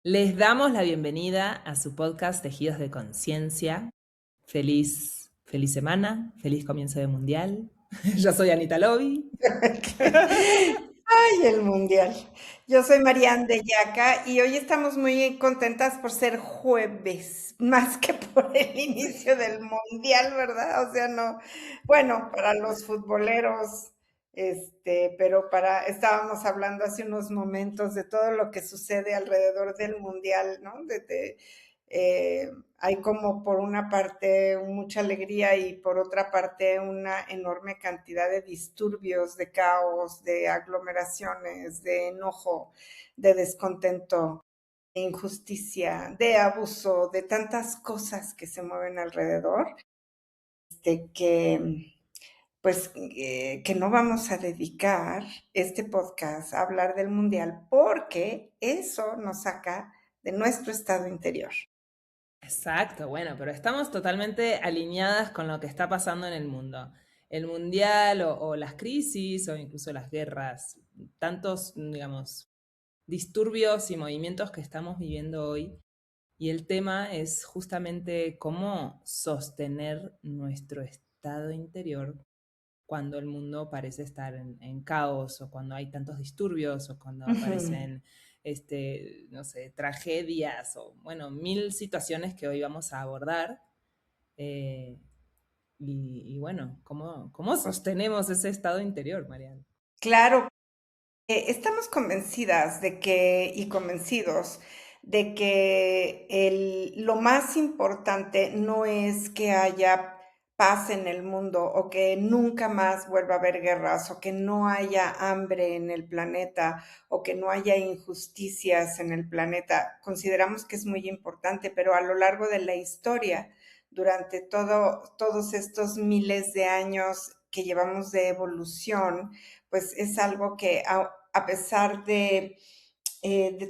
Les damos la bienvenida a su podcast Tejidos de Conciencia. Feliz semana, feliz comienzo de mundial. Yo soy Anita Lobi. Ay, el mundial. Yo soy Marianne de Yaca y hoy estamos muy contentas por ser jueves, más que por el inicio del mundial, ¿verdad? O sea, no, bueno, para los futboleros, pero estábamos hablando hace unos momentos de todo lo que sucede alrededor del mundial, ¿no? Eh, Hay como por una parte mucha alegría y por otra parte una enorme cantidad de disturbios, de caos, de aglomeraciones, de enojo, de descontento, de injusticia, de abuso, de tantas cosas que se mueven alrededor, que que no vamos a dedicar este podcast a hablar del mundial porque eso nos saca de nuestro estado interior. Exacto, bueno, pero estamos totalmente alineadas con lo que está pasando en el mundo. El mundial o las crisis o incluso las guerras, tantos, digamos, disturbios y movimientos que estamos viviendo hoy. Y el tema es justamente cómo sostener nuestro estado interior cuando el mundo parece estar en caos o cuando hay tantos disturbios o cuando Ujú. aparecen, no sé, tragedias o, bueno, mil situaciones que hoy vamos a abordar. eh, y bueno, ¿cómo sostenemos ese estado interior, Mariana? Claro. Estamos convencidas de que y convencidos de que lo más importante no es que haya paz en el mundo o que nunca más vuelva a haber guerras o que no haya hambre en el planeta o que no haya injusticias en el planeta. Consideramos que es muy importante, pero a lo largo de la historia, durante todos estos miles de años que llevamos de evolución, pues es algo que a pesar de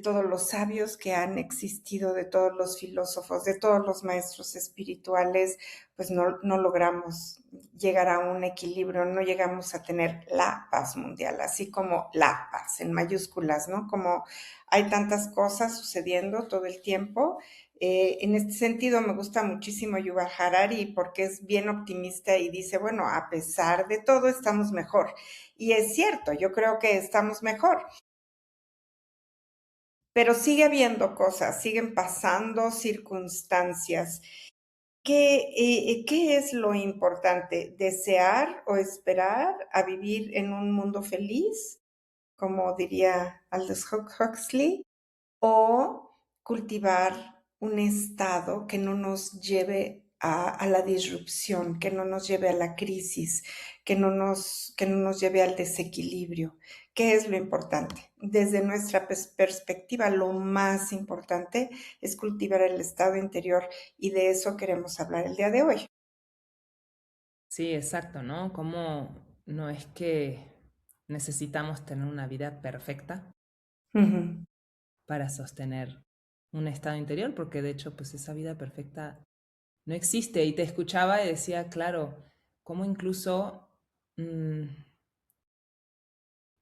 todos los sabios que han existido, de todos los filósofos, de todos los maestros espirituales, pues no logramos llegar a un equilibrio, no llegamos a tener la paz mundial, así como la paz en mayúsculas, ¿no? Como hay tantas cosas sucediendo todo el tiempo. En este sentido, me gusta muchísimo Yuval Harari porque es bien optimista y dice, bueno, a pesar de todo, estamos mejor. Y es cierto, yo creo que estamos mejor, pero sigue habiendo cosas, siguen pasando circunstancias. ¿Qué es lo importante? ¿Desear o esperar a vivir en un mundo feliz, como diría Aldous Huxley, o cultivar un estado que no nos lleve a la disrupción, que no nos lleve a la crisis, que no nos lleve al desequilibrio? ¿Qué es lo importante? Desde nuestra perspectiva, lo más importante es cultivar el estado interior y de eso queremos hablar el día de hoy. Sí, exacto, ¿no? Cómo no es que necesitamos tener una vida perfecta Ujú. para sostener un estado interior, porque de hecho, pues esa vida perfecta no existe. Y te escuchaba y decía, claro, cómo incluso, mm,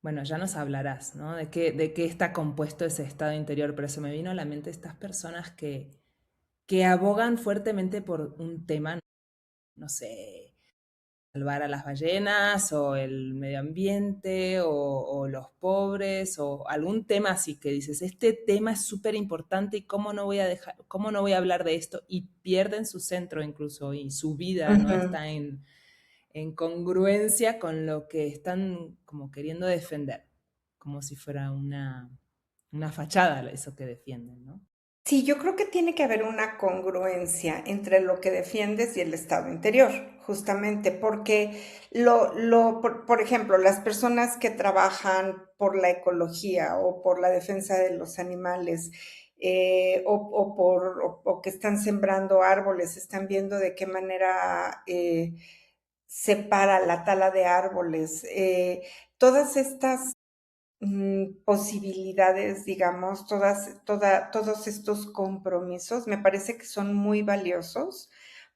bueno, ya nos hablarás, ¿no? De qué está compuesto ese estado interior, pero se me vino a la mente estas personas que abogan fuertemente por un tema, no sé, salvar a las ballenas o el medio ambiente o los pobres o algún tema así que dices, este tema es súper importante y cómo no voy a hablar de esto y pierden su centro incluso y su vida no Ujú. está en congruencia con lo que están como queriendo defender, como si fuera una fachada eso que defienden, ¿no? Sí, yo creo que tiene que haber una congruencia entre lo que defiendes y el estado interior, justamente porque por ejemplo, las personas que trabajan por la ecología o por la defensa de los animales, o que están sembrando árboles, están viendo de qué manera separa la tala de árboles. Todas estas posibilidades, digamos, todos estos compromisos, me parece que son muy valiosos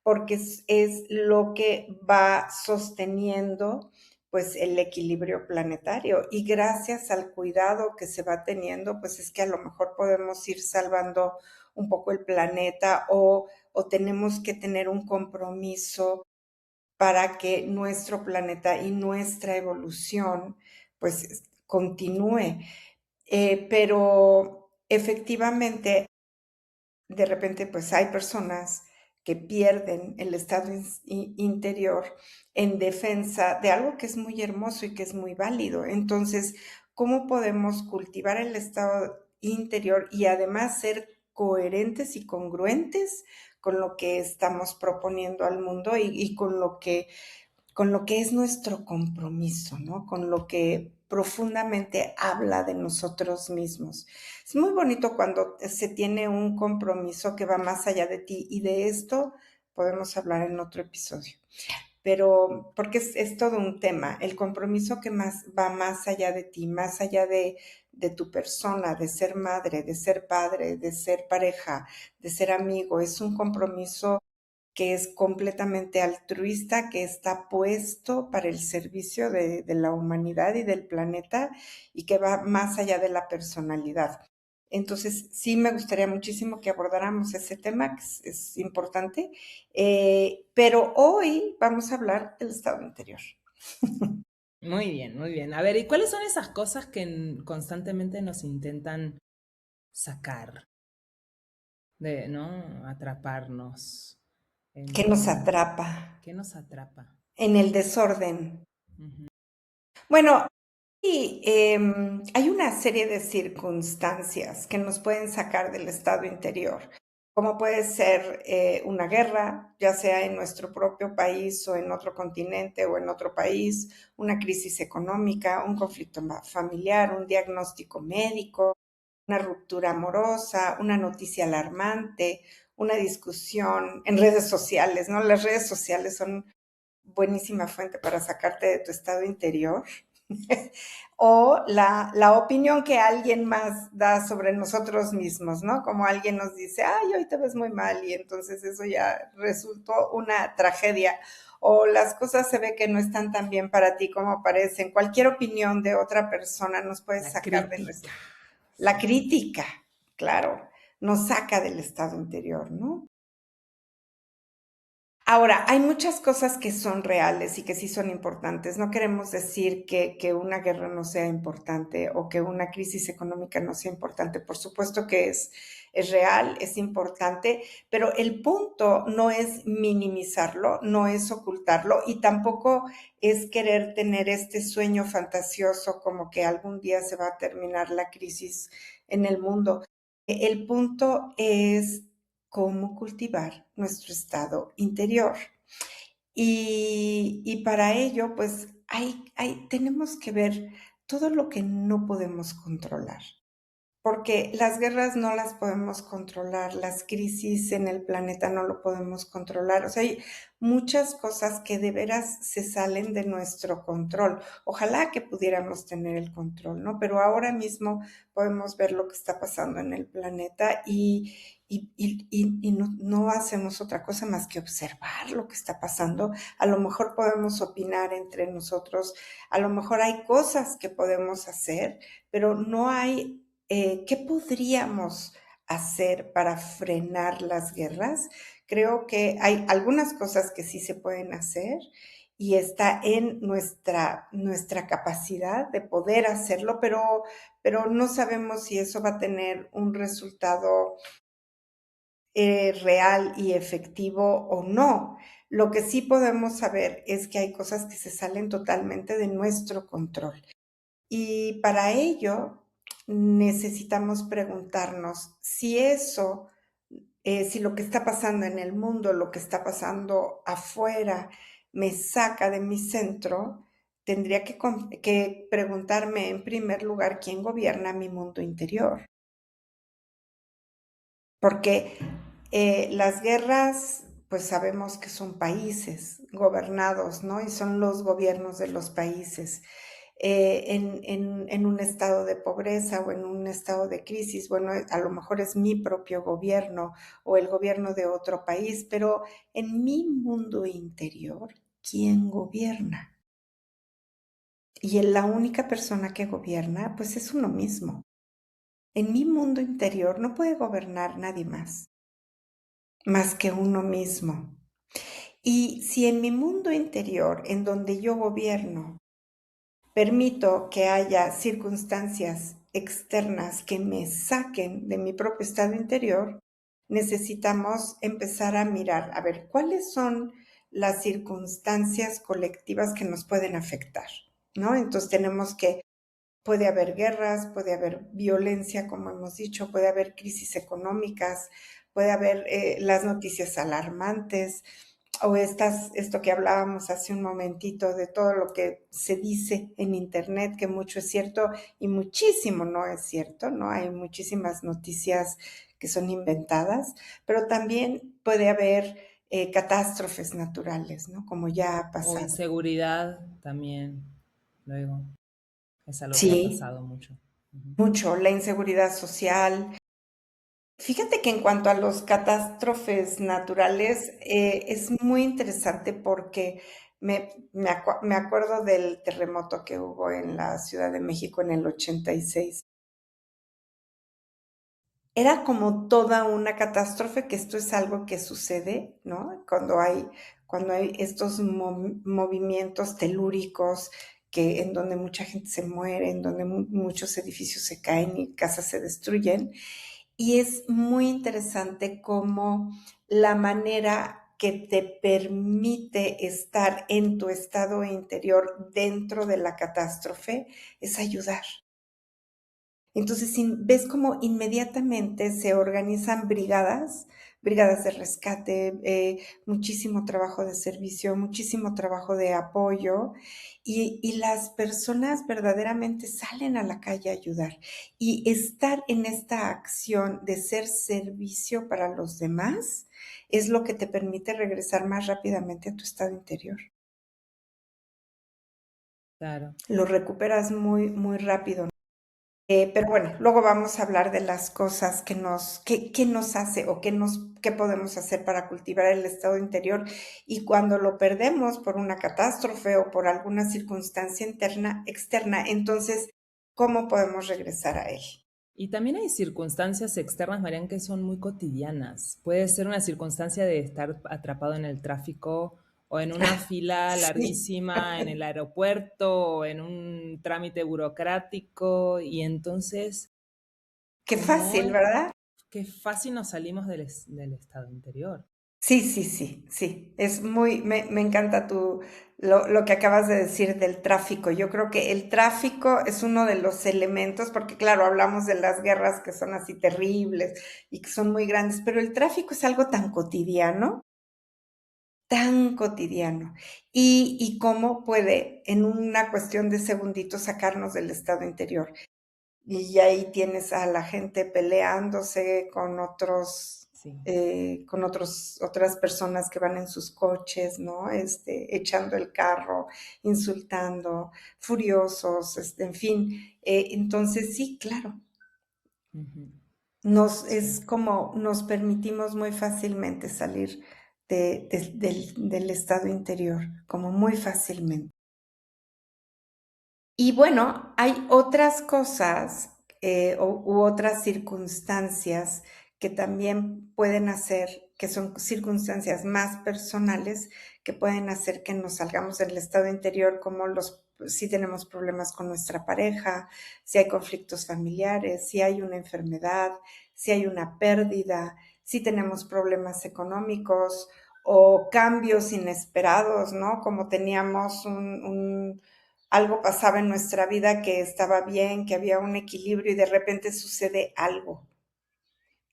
porque es lo que va sosteniendo pues el equilibrio planetario. Y gracias al cuidado que se va teniendo, pues es que a lo mejor podemos ir salvando un poco el planeta o tenemos que tener un compromiso para que nuestro planeta y nuestra evolución pues continúe. Pero efectivamente, de repente, pues hay personas que pierden el estado interior en defensa de algo que es muy hermoso y que es muy válido. Entonces, ¿cómo podemos cultivar el estado interior y además ser coherentes y congruentes con lo que estamos proponiendo al mundo y con lo que es nuestro compromiso, ¿no? Con lo que profundamente habla de nosotros mismos. Es muy bonito cuando se tiene un compromiso que va más allá de ti y de esto podemos hablar en otro episodio. Pero porque es todo un tema, el compromiso que más va más allá de ti, más allá de tu persona, de ser madre, de ser padre, de ser pareja, de ser amigo, es un compromiso que es completamente altruista, que está puesto para el servicio de la humanidad y del planeta y que va más allá de la personalidad. Entonces, sí me gustaría muchísimo que abordáramos ese tema, que es importante, pero hoy vamos a hablar del estado interior. Muy bien, muy bien. A ver, ¿y cuáles son esas cosas que constantemente nos intentan sacar de, ¿no? Atraparnos ¿Qué nos en atrapa? ¿qué nos atrapa? En el desorden. Ujú. Bueno, y hay una serie de circunstancias que nos pueden sacar del estado interior, como puede ser una guerra, ya sea en nuestro propio país o en otro continente o en otro país, una crisis económica, un conflicto familiar, un diagnóstico médico, una ruptura amorosa, una noticia alarmante, una discusión en redes sociales, ¿no? Las redes sociales son buenísima fuente para sacarte de tu estado interior. O la opinión que alguien más da sobre nosotros mismos, ¿no? Como alguien nos dice, ay, hoy te ves muy mal y entonces eso ya resultó una tragedia. O las cosas se ve que no están tan bien para ti como parecen. Cualquier opinión de otra persona nos puede La sacar de crítica. nuestra... La Sí. crítica, claro, nos saca del estado interior, ¿no? Ahora, hay muchas cosas que son reales y que sí son importantes. No queremos decir que una guerra no sea importante o que una crisis económica no sea importante. Por supuesto que es real, es importante, pero el punto no es minimizarlo, no es ocultarlo y tampoco es querer tener este sueño fantasioso como que algún día se va a terminar la crisis en el mundo. El punto es cómo cultivar nuestro estado interior. Y para ello, pues tenemos que ver todo lo que no podemos controlar porque las guerras no las podemos controlar, las crisis en el planeta no lo podemos controlar. O sea, hay muchas cosas que de veras se salen de nuestro control. Ojalá que pudiéramos tener el control, ¿no? Pero ahora mismo podemos ver lo que está pasando en el planeta y no hacemos otra cosa más que observar lo que está pasando. A lo mejor podemos opinar entre nosotros, a lo mejor hay cosas que podemos hacer, pero no hay ¿qué podríamos hacer para frenar las guerras? Creo que hay algunas cosas que sí se pueden hacer y está en nuestra capacidad de poder hacerlo, pero no sabemos si eso va a tener un resultado real y efectivo o no. Lo que sí podemos saber es que hay cosas que se salen totalmente de nuestro control. Y para ello necesitamos preguntarnos si eso, si lo que está pasando en el mundo, lo que está pasando afuera, me saca de mi centro, tendría que preguntarme en primer lugar quién gobierna mi mundo interior. Porque las guerras, pues sabemos que son países gobernados, ¿no? Y son los gobiernos de los países. En un estado de pobreza o en un estado de crisis, bueno, a lo mejor es mi propio gobierno o el gobierno de otro país, pero en mi mundo interior, ¿quién gobierna? y la única persona que gobierna, pues es uno mismo. En mi mundo interior no puede gobernar nadie más que uno mismo. Y si en mi mundo interior, en donde yo gobierno, permito que haya circunstancias externas que me saquen de mi propio estado interior, necesitamos empezar a mirar, a ver, ¿cuáles son las circunstancias colectivas que nos pueden afectar? ¿No? Entonces tenemos que, puede haber guerras, puede haber violencia, como hemos dicho, puede haber crisis económicas, puede haber las noticias alarmantes, o esto que hablábamos hace un momentito de todo lo que se dice en internet, que mucho es cierto y muchísimo no es cierto, ¿no? Hay muchísimas noticias que son inventadas, pero también puede haber catástrofes naturales, ¿no? Como ya ha O pasado. inseguridad también, luego, es algo que ha Sí, pasado mucho. Ujú. mucho, la inseguridad social. Fíjate que en cuanto a los catástrofes naturales, es muy interesante porque me acuerdo del terremoto que hubo en la Ciudad de México en el 86. Era como toda una catástrofe, que esto es algo que sucede, ¿no? Cuando hay estos movimientos telúricos en donde mucha gente se muere, en donde muchos edificios se caen y casas se destruyen. Y es muy interesante cómo la manera que te permite estar en tu estado interior dentro de la catástrofe es ayudar. Entonces, ves cómo inmediatamente se organizan brigadas de rescate, muchísimo trabajo de servicio, muchísimo trabajo de apoyo, y las personas verdaderamente salen a la calle a ayudar. Y estar en esta acción de ser servicio para los demás es lo que te permite regresar más rápidamente a tu estado interior. Claro. Lo recuperas muy, muy rápido. Pero bueno, luego vamos a hablar de las cosas qué nos hace o qué podemos hacer para cultivar el estado interior. Y cuando lo perdemos por una catástrofe o por alguna circunstancia externa, entonces, ¿cómo podemos regresar a él? Y también hay circunstancias externas, Marian, que son muy cotidianas. Puede ser una circunstancia de estar atrapado en el tráfico o en una fila Sí, larguísima en el aeropuerto o en un trámite burocrático y entonces, qué como fácil, ¿verdad? qué fácil nos salimos del estado interior. Sí, sí, sí, sí. Me encanta lo que acabas de decir del tráfico. Yo creo que el tráfico es uno de los elementos, porque claro, hablamos de las guerras que son así terribles y que son muy grandes, pero el tráfico es algo tan cotidiano, y cómo puede en una cuestión de segunditos sacarnos del estado interior. Y ahí tienes a la gente peleándose Sí. otras personas que van en sus coches, ¿no? Echando el carro, insultando, furiosos, en fin. Entonces, sí, claro, Ujú. es Sí. como nos permitimos muy fácilmente salir del estado interior, como muy fácilmente. Y bueno, hay otras cosas u otras circunstancias que también pueden hacer, que son circunstancias más personales, que pueden hacer que nos salgamos del estado interior, como si tenemos problemas con nuestra pareja, si hay conflictos familiares, si hay una enfermedad, si hay una pérdida, si tenemos problemas económicos o cambios inesperados, ¿no? Como teníamos algo pasaba en nuestra vida que estaba bien, que había un equilibrio y de repente sucede algo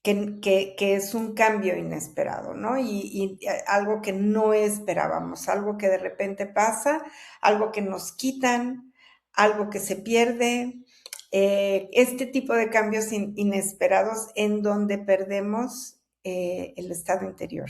que es un cambio inesperado, ¿no? Y algo que no esperábamos, algo que de repente pasa, algo que nos quitan, algo que se pierde, este tipo de cambios inesperados en donde perdemos el estado interior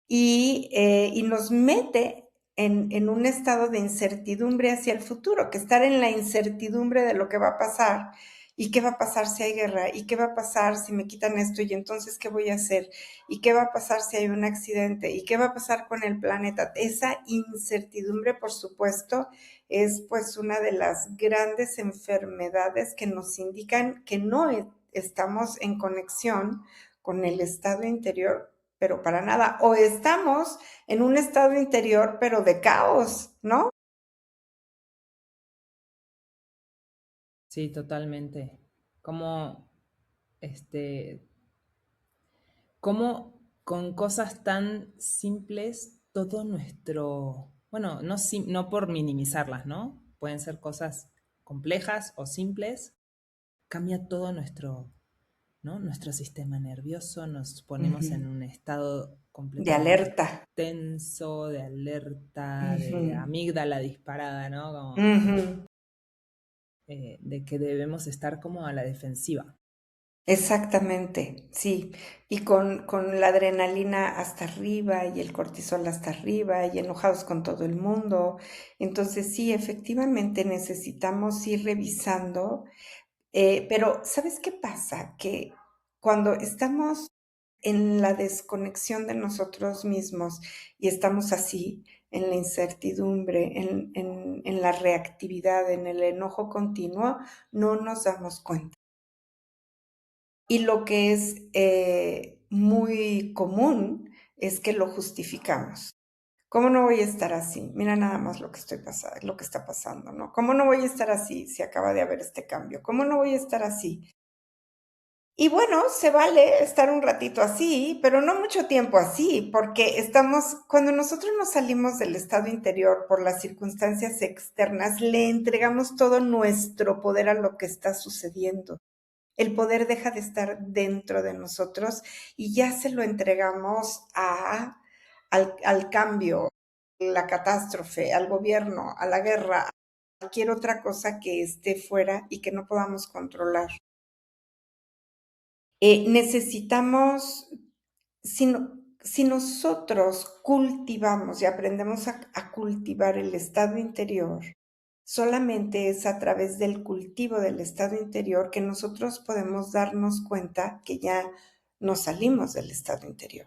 y nos mete en un estado de incertidumbre hacia el futuro, que estar en la incertidumbre de lo que va a pasar y qué va a pasar si hay guerra y qué va a pasar si me quitan esto y entonces qué voy a hacer y qué va a pasar si hay un accidente y qué va a pasar con el planeta. Esa incertidumbre, por supuesto, es pues una de las grandes enfermedades que nos indican que no estamos en conexión con el estado interior, pero para nada, o estamos en un estado interior, pero de caos, ¿no? Sí, totalmente. Como, este, cómo con cosas tan simples todo nuestro, bueno, no, no por minimizarlas, ¿no? Pueden ser cosas complejas o simples, cambia todo nuestro, ¿no? Nuestro sistema nervioso, nos ponemos en Ujú. un estado De completamente alerta. tenso, de alerta, de Ujú. amígdala disparada, ¿no? Como, Ujú. de que debemos estar como a la defensiva. Exactamente, sí. Y con la adrenalina hasta arriba y el cortisol hasta arriba y enojados con todo el mundo. Entonces, sí, efectivamente necesitamos ir revisando, pero ¿sabes qué pasa? Que cuando estamos en la desconexión de nosotros mismos y estamos así, en la incertidumbre, en la reactividad, en el enojo continuo, no nos damos cuenta. Y lo que es muy común es que lo justificamos. ¿Cómo no voy a estar así? Mira nada más lo que lo que está pasando, ¿no? ¿Cómo no voy a estar así si acaba de haber este cambio? ¿Cómo no voy a estar así? Y bueno, se vale estar un ratito así, pero no mucho tiempo así, porque cuando nosotros nos salimos del estado interior por las circunstancias externas, le entregamos todo nuestro poder a lo que está sucediendo. El poder deja de estar dentro de nosotros y ya se lo entregamos al cambio, la catástrofe, al gobierno, a la guerra, a cualquier otra cosa que esté fuera y que no podamos controlar. Necesitamos, si nosotros cultivamos y aprendemos a cultivar el estado interior, solamente es a través del cultivo del estado interior que nosotros podemos darnos cuenta que ya nos salimos del estado interior.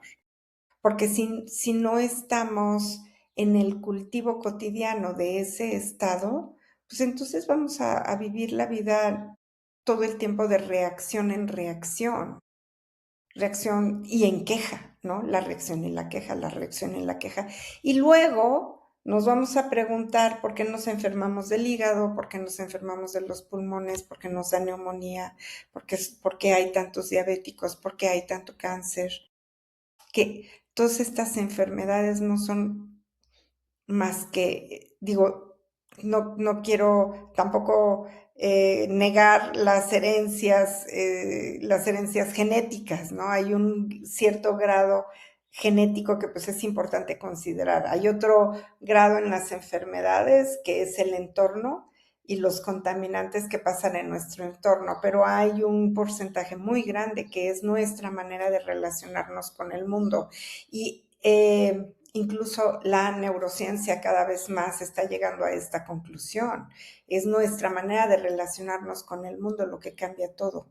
Porque si no estamos en el cultivo cotidiano de ese estado, pues entonces vamos a vivir la vida todo el tiempo de reacción en reacción, reacción y en queja, ¿no? La reacción y la queja, la reacción y la queja. Y luego nos vamos a preguntar por qué nos enfermamos del hígado, por qué nos enfermamos de los pulmones, por qué nos da neumonía, por qué hay tantos diabéticos, por qué hay tanto cáncer. Que todas estas enfermedades no son más que, digo, no quiero tampoco negar las herencias genéticas, ¿no? Hay un cierto grado genético que pues es importante considerar. Hay otro grado en las enfermedades que es el entorno y los contaminantes que pasan en nuestro entorno, pero hay un porcentaje muy grande que es nuestra manera de relacionarnos con el mundo. Y incluso la neurociencia cada vez más está llegando a esta conclusión. Es nuestra manera de relacionarnos con el mundo lo que cambia todo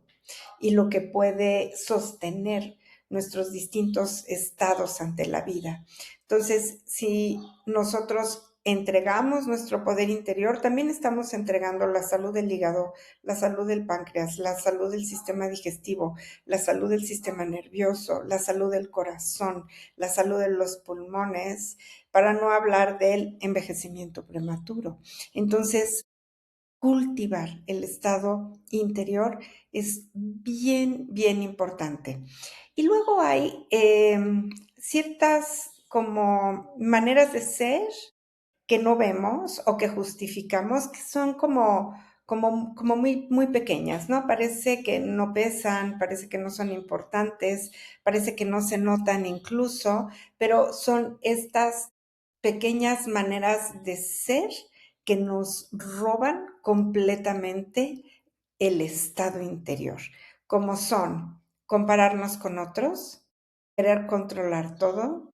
y lo que puede sostener nuestros distintos estados ante la vida. Entonces, si nosotros entregamos nuestro poder interior, también estamos entregando la salud del hígado, la salud del páncreas, la salud del sistema digestivo, la salud del sistema nervioso, la salud del corazón, la salud de los pulmones, para no hablar del envejecimiento prematuro. Entonces, cultivar el estado interior es bien, bien importante. Y luego hay ciertas como maneras de ser que no vemos o que justificamos, que son como muy, muy pequeñas, ¿no? Parece que no pesan, parece que no son importantes, parece que no se notan incluso, pero son estas pequeñas maneras de ser que nos roban completamente el estado interior, como son compararnos con otros, querer controlar todo,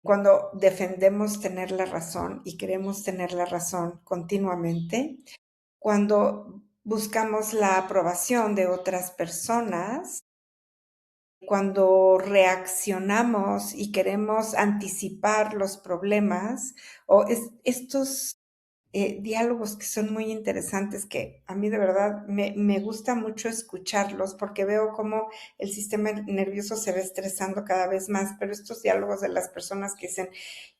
cuando defendemos tener la razón y queremos tener la razón continuamente, cuando buscamos la aprobación de otras personas, cuando reaccionamos y queremos anticipar los problemas o estos diálogos que son muy interesantes, que a mí de verdad me gusta mucho escucharlos porque veo cómo el sistema nervioso se va estresando cada vez más, pero estos diálogos de las personas que dicen,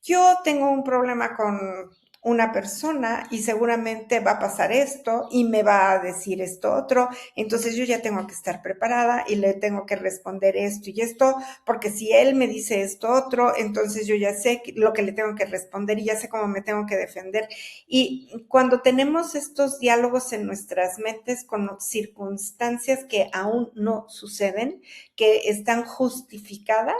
yo tengo un problema con una persona y seguramente va a pasar esto y me va a decir esto otro, entonces yo ya tengo que estar preparada y le tengo que responder esto y esto, porque si él me dice esto otro, entonces yo ya sé lo que le tengo que responder y ya sé cómo me tengo que defender. Y cuando tenemos estos diálogos en nuestras mentes con circunstancias que aún no suceden, que están justificadas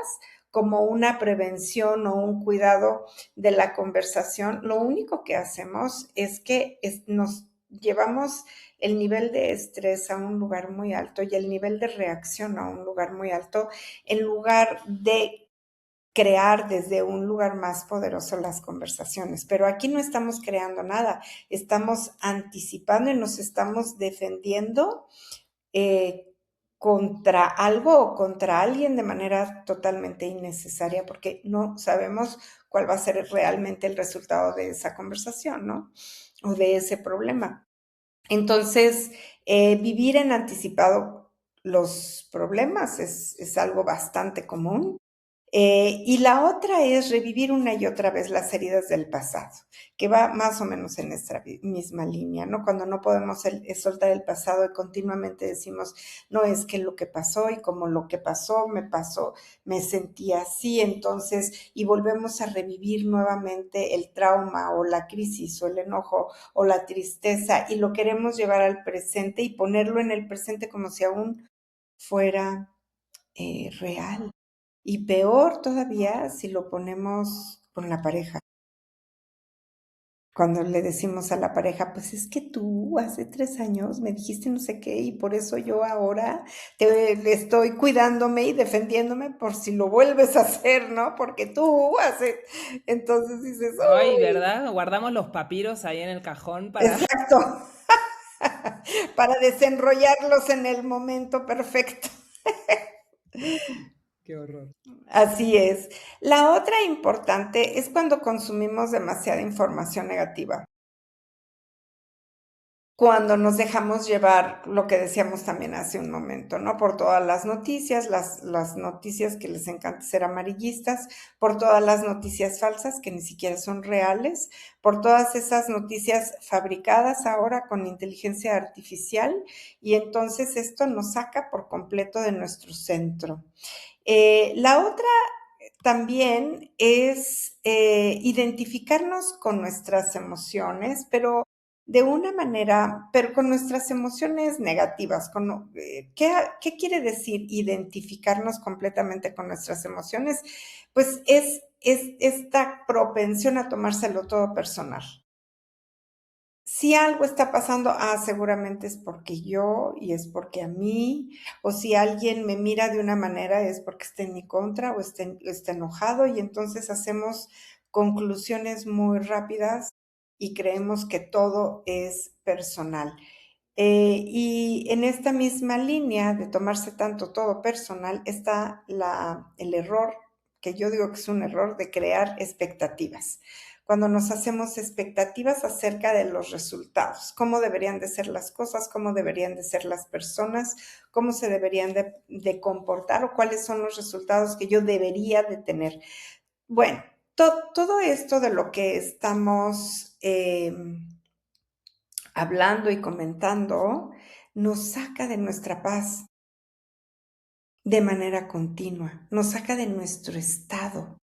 como una prevención o un cuidado de la conversación, lo único que hacemos es que nos llevamos el nivel de estrés a un lugar muy alto y el nivel de reacción a un lugar muy alto, en lugar de crear desde un lugar más poderoso las conversaciones. Pero aquí no estamos creando nada, estamos anticipando y nos estamos defendiendo eh, contra algo o contra alguien de manera totalmente innecesaria porque no sabemos cuál va a ser realmente el resultado de esa conversación, ¿no? O de ese problema. Entonces, vivir en anticipado los problemas es algo bastante común. Y la otra es revivir una y otra vez las heridas del pasado, que va más o menos en nuestra misma línea, ¿no? Cuando no podemos soltar el pasado y continuamente decimos, no, es que lo que pasó y como lo que pasó, me sentí así, entonces, y volvemos a revivir nuevamente el trauma o la crisis o el enojo o la tristeza y lo queremos llevar al presente y ponerlo en el presente como si aún fuera real. Y peor todavía si lo ponemos con la pareja. Cuando le decimos a la pareja, pues es que tú hace 3 años me dijiste no sé qué y por eso yo ahora estoy cuidándome y defendiéndome por si lo vuelves a hacer, ¿no? Porque tú hace... Entonces dices, Ay, uy, ¿verdad? Guardamos los papiros ahí en el cajón para... exacto, para desenrollarlos en el momento perfecto. Qué horror. Así es. La otra importante es cuando consumimos demasiada información negativa. Cuando nos dejamos llevar, lo que decíamos también hace un momento, ¿no? Por todas las noticias, las noticias que les encanta ser amarillistas, por todas las noticias falsas que ni siquiera son reales, por todas esas noticias fabricadas ahora con inteligencia artificial, y entonces esto nos saca por completo de nuestro centro. La otra también es identificarnos con nuestras emociones, pero de una manera, pero con nuestras emociones negativas. ¿Qué quiere decir identificarnos completamente con nuestras emociones? Pues es esta propensión a tomárselo todo personal. Si algo está pasando, seguramente es porque yo y es porque a mí, o si alguien me mira de una manera es porque está en mi contra o está enojado y entonces hacemos conclusiones muy rápidas y creemos que todo es personal. Y en esta misma línea de tomarse tanto todo personal está el error, que yo digo que es un error, de crear expectativas. Cuando nos hacemos expectativas acerca de los resultados, cómo deberían de ser las cosas, cómo deberían de ser las personas, cómo se deberían de comportar o cuáles son los resultados que yo debería de tener. Bueno, todo esto de lo que estamos hablando y comentando, nos saca de nuestra paz de manera continua, nos saca de nuestro estado.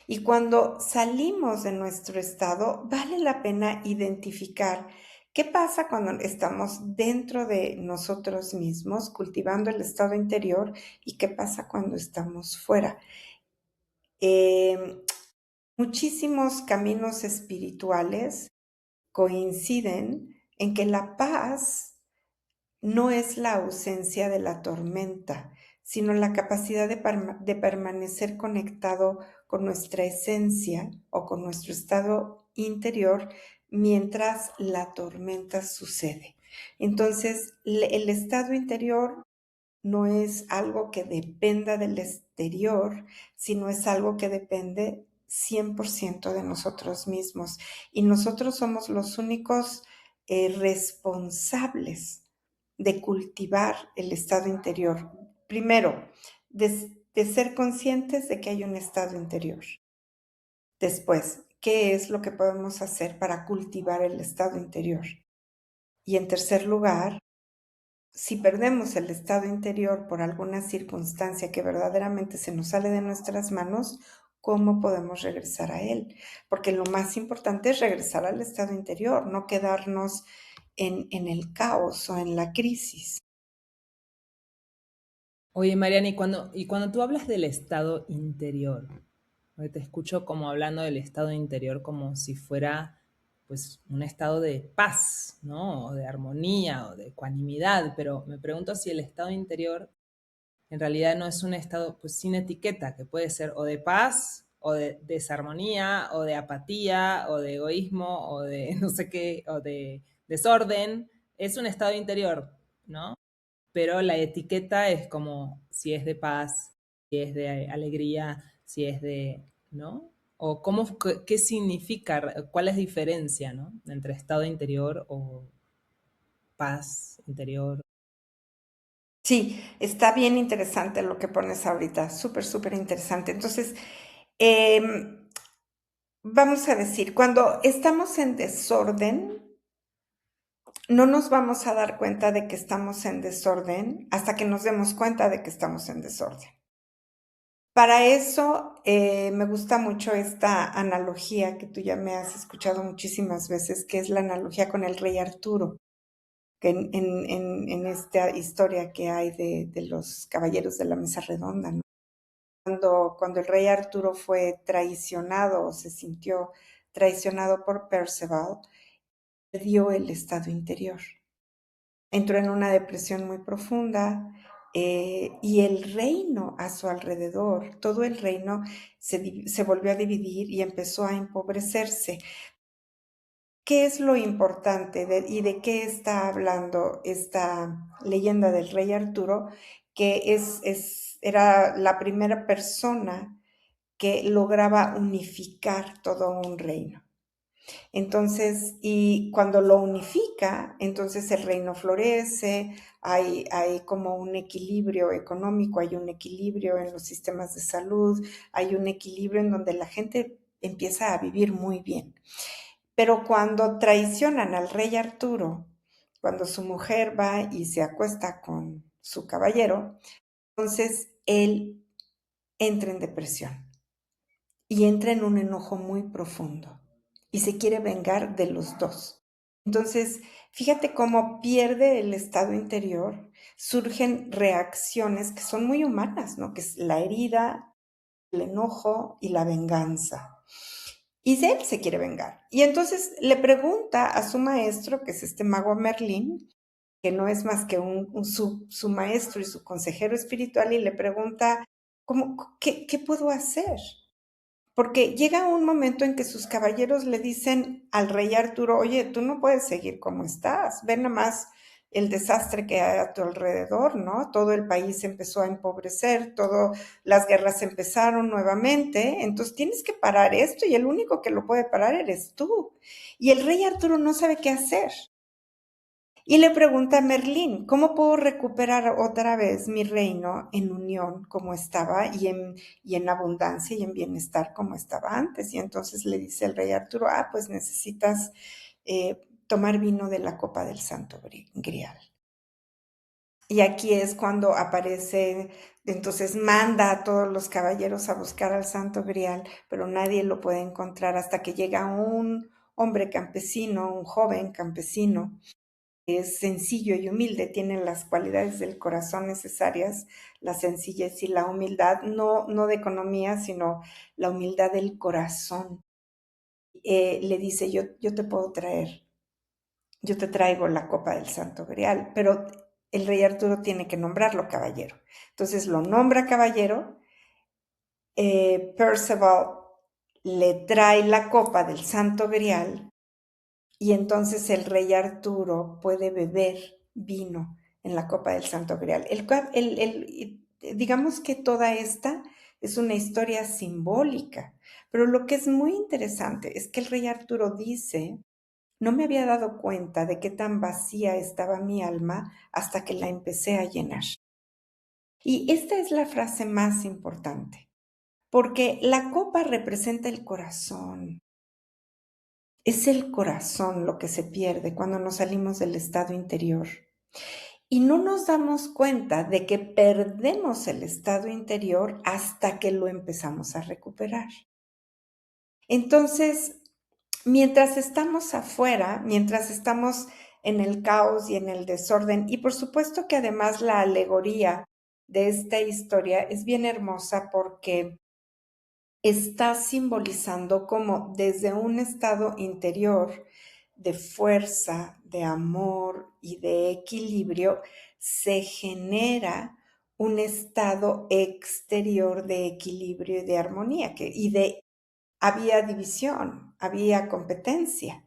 Y cuando salimos de nuestro estado, vale la pena identificar qué pasa cuando estamos dentro de nosotros mismos, cultivando el estado interior, y qué pasa cuando estamos fuera. Eh, Muchísimos caminos espirituales coinciden en que la paz no es la ausencia de la tormenta, sino la capacidad de permanecer conectado con nuestra esencia o con nuestro estado interior mientras la tormenta sucede. Entonces, el estado interior no es algo que dependa del exterior, sino es algo que depende 100% de nosotros mismos y nosotros somos los únicos responsables de cultivar el estado interior. Primero, de ser conscientes de que hay un estado interior. Después, ¿qué es lo que podemos hacer para cultivar el estado interior? Y en tercer lugar, si perdemos el estado interior por alguna circunstancia que verdaderamente se nos sale de nuestras manos, ¿cómo podemos regresar a él? Porque lo más importante es regresar al estado interior, no quedarnos en el caos o en la crisis. Oye, Mariana, y cuando tú hablas del estado interior, porque te escucho como hablando del estado interior como si fuera pues un estado de paz, ¿no? O de armonía o de ecuanimidad, pero me pregunto si el estado interior en realidad no es un estado pues sin etiqueta, que puede ser o de paz, o de desarmonía, o de apatía, o de egoísmo, o de no sé qué, o de desorden. Es un estado interior, ¿no? Pero la etiqueta es como si es de paz, si es de alegría, si es de, ¿no? O cómo, qué significa, cuál es la diferencia, ¿no? Entre estado interior o paz interior. Sí, está bien interesante lo que pones ahorita, súper, súper interesante. Entonces, em, vamos a decir, cuando estamos en desorden, no nos vamos a dar cuenta de que estamos en desorden hasta que nos demos cuenta de que estamos en desorden. Para eso, me gusta mucho esta analogía que tú ya me has escuchado muchísimas veces, que es la analogía con el rey Arturo, que en esta historia que hay de los caballeros de la mesa redonda, ¿no? Cuando el rey Arturo fue traicionado o se sintió traicionado por Perceval, perdió el estado interior. Entró en una depresión muy profunda y el reino a su alrededor, todo el reino se volvió a dividir y empezó a empobrecerse. ¿Qué es lo importante y de qué está hablando esta leyenda del rey Arturo? Que era la primera persona que lograba unificar todo un reino. Entonces, y cuando lo unifica, entonces el reino florece, hay como un equilibrio económico, hay un equilibrio en los sistemas de salud, hay un equilibrio en donde la gente empieza a vivir muy bien. Pero cuando traicionan al rey Arturo, cuando su mujer va y se acuesta con su caballero, entonces él entra en depresión y entra en un enojo muy profundo y se quiere vengar de los dos. Entonces, fíjate cómo pierde el estado interior, surgen reacciones que son muy humanas, ¿no? Que es la herida, el enojo y la venganza. Y él se quiere vengar. Y entonces le pregunta a su maestro, que es este mago Merlín, que no es más que su maestro y su consejero espiritual, y le pregunta, ¿qué puedo hacer? Porque llega un momento en que sus caballeros le dicen al rey Arturo, oye, tú no puedes seguir como estás, ve nada más el desastre que hay a tu alrededor, ¿no? Todo el país empezó a empobrecer, todas las guerras empezaron nuevamente, entonces tienes que parar esto y el único que lo puede parar eres tú. Y el rey Arturo no sabe qué hacer. Y le pregunta a Merlín, ¿cómo puedo recuperar otra vez mi reino en unión como estaba y en abundancia y en bienestar como estaba antes? Y entonces le dice el rey Arturo, pues necesitas tomar vino de la copa del Santo Grial. Y aquí es cuando aparece, entonces manda a todos los caballeros a buscar al Santo Grial, pero nadie lo puede encontrar hasta que llega un hombre campesino, un joven campesino, es sencillo y humilde, tiene las cualidades del corazón necesarias, la sencillez y la humildad, no de economía, sino la humildad del corazón. Le dice, yo te puedo traer, yo te traigo la copa del Santo Grial, pero el rey Arturo tiene que nombrarlo caballero. Entonces lo nombra caballero, Perceval le trae la copa del Santo Grial y entonces el rey Arturo puede beber vino en la copa del Santo Grial. Digamos que toda esta es una historia simbólica. Pero lo que es muy interesante es que el rey Arturo dice, no me había dado cuenta de qué tan vacía estaba mi alma hasta que la empecé a llenar. Y esta es la frase más importante, porque la copa representa el corazón. Es el corazón lo que se pierde cuando nos salimos del estado interior. Y no nos damos cuenta de que perdemos el estado interior hasta que lo empezamos a recuperar. Entonces, mientras estamos afuera, mientras estamos en el caos y en el desorden, y por supuesto que además la alegoría de esta historia es bien hermosa porque está simbolizando cómo desde un estado interior de fuerza, de amor y de equilibrio, se genera un estado exterior de equilibrio y de armonía, había división, había competencia,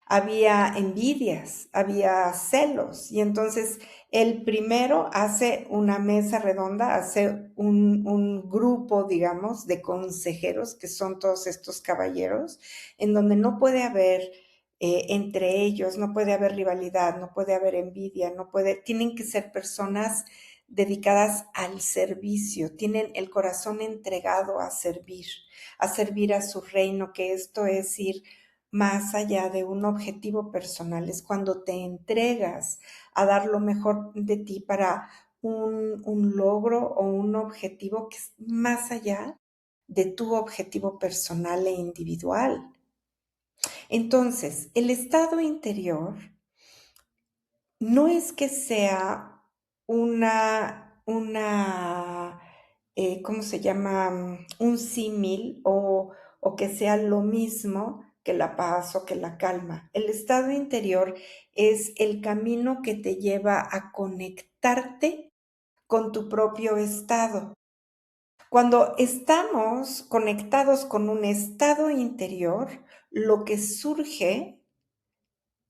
había envidias, había celos, y entonces el primero hace una mesa redonda, hace un grupo, digamos, de consejeros, que son todos estos caballeros, en donde no puede haber entre ellos, no puede haber rivalidad, no puede haber envidia, tienen que ser personas dedicadas al servicio, tienen el corazón entregado a servir a su reino, que esto es ir más allá de un objetivo personal, es cuando te entregas a dar lo mejor de ti para un logro o un objetivo que es más allá de tu objetivo personal e individual. Entonces, el estado interior no es que sea ¿cómo se llama? Un símil o que sea lo mismo que la paz o que la calma. El estado interior es el camino que te lleva a conectarte con tu propio estado. Cuando estamos conectados con un estado interior, lo que surge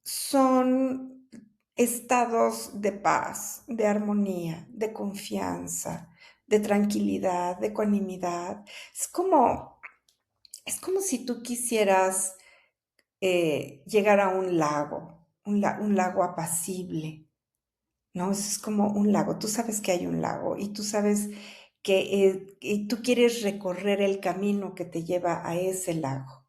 son estados de paz, de armonía, de confianza, de tranquilidad, de ecuanimidad. Es como si tú quisieras llegar a un lago, un lago apacible, ¿no? Es como un lago. Tú sabes que hay un lago y tú sabes y tú quieres recorrer el camino que te lleva a ese lago.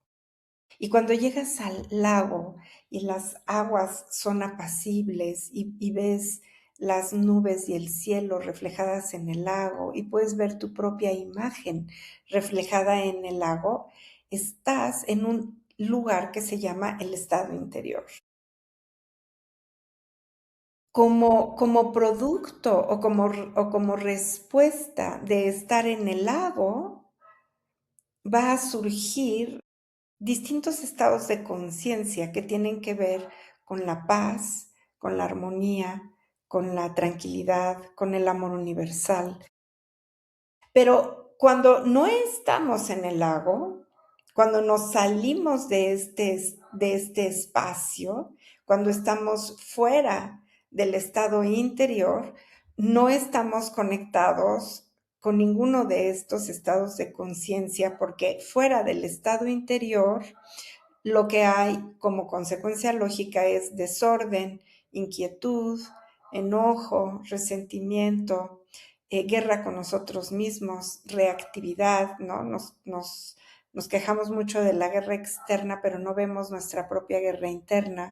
Y cuando llegas al lago y las aguas son apacibles y ves las nubes y el cielo reflejadas en el lago y puedes ver tu propia imagen reflejada en el lago, estás en un lugar que se llama el estado interior. Como producto o como respuesta de estar en el lago, va a surgir distintos estados de conciencia que tienen que ver con la paz, con la armonía, con la tranquilidad, con el amor universal. Pero cuando no estamos en el lago, cuando nos salimos de este espacio, cuando estamos fuera del estado interior, no estamos conectados con ninguno de estos estados de conciencia, porque fuera del estado interior, lo que hay como consecuencia lógica es desorden, inquietud, enojo, resentimiento, guerra con nosotros mismos, reactividad, ¿no? Nos quejamos mucho de la guerra externa, pero no vemos nuestra propia guerra interna.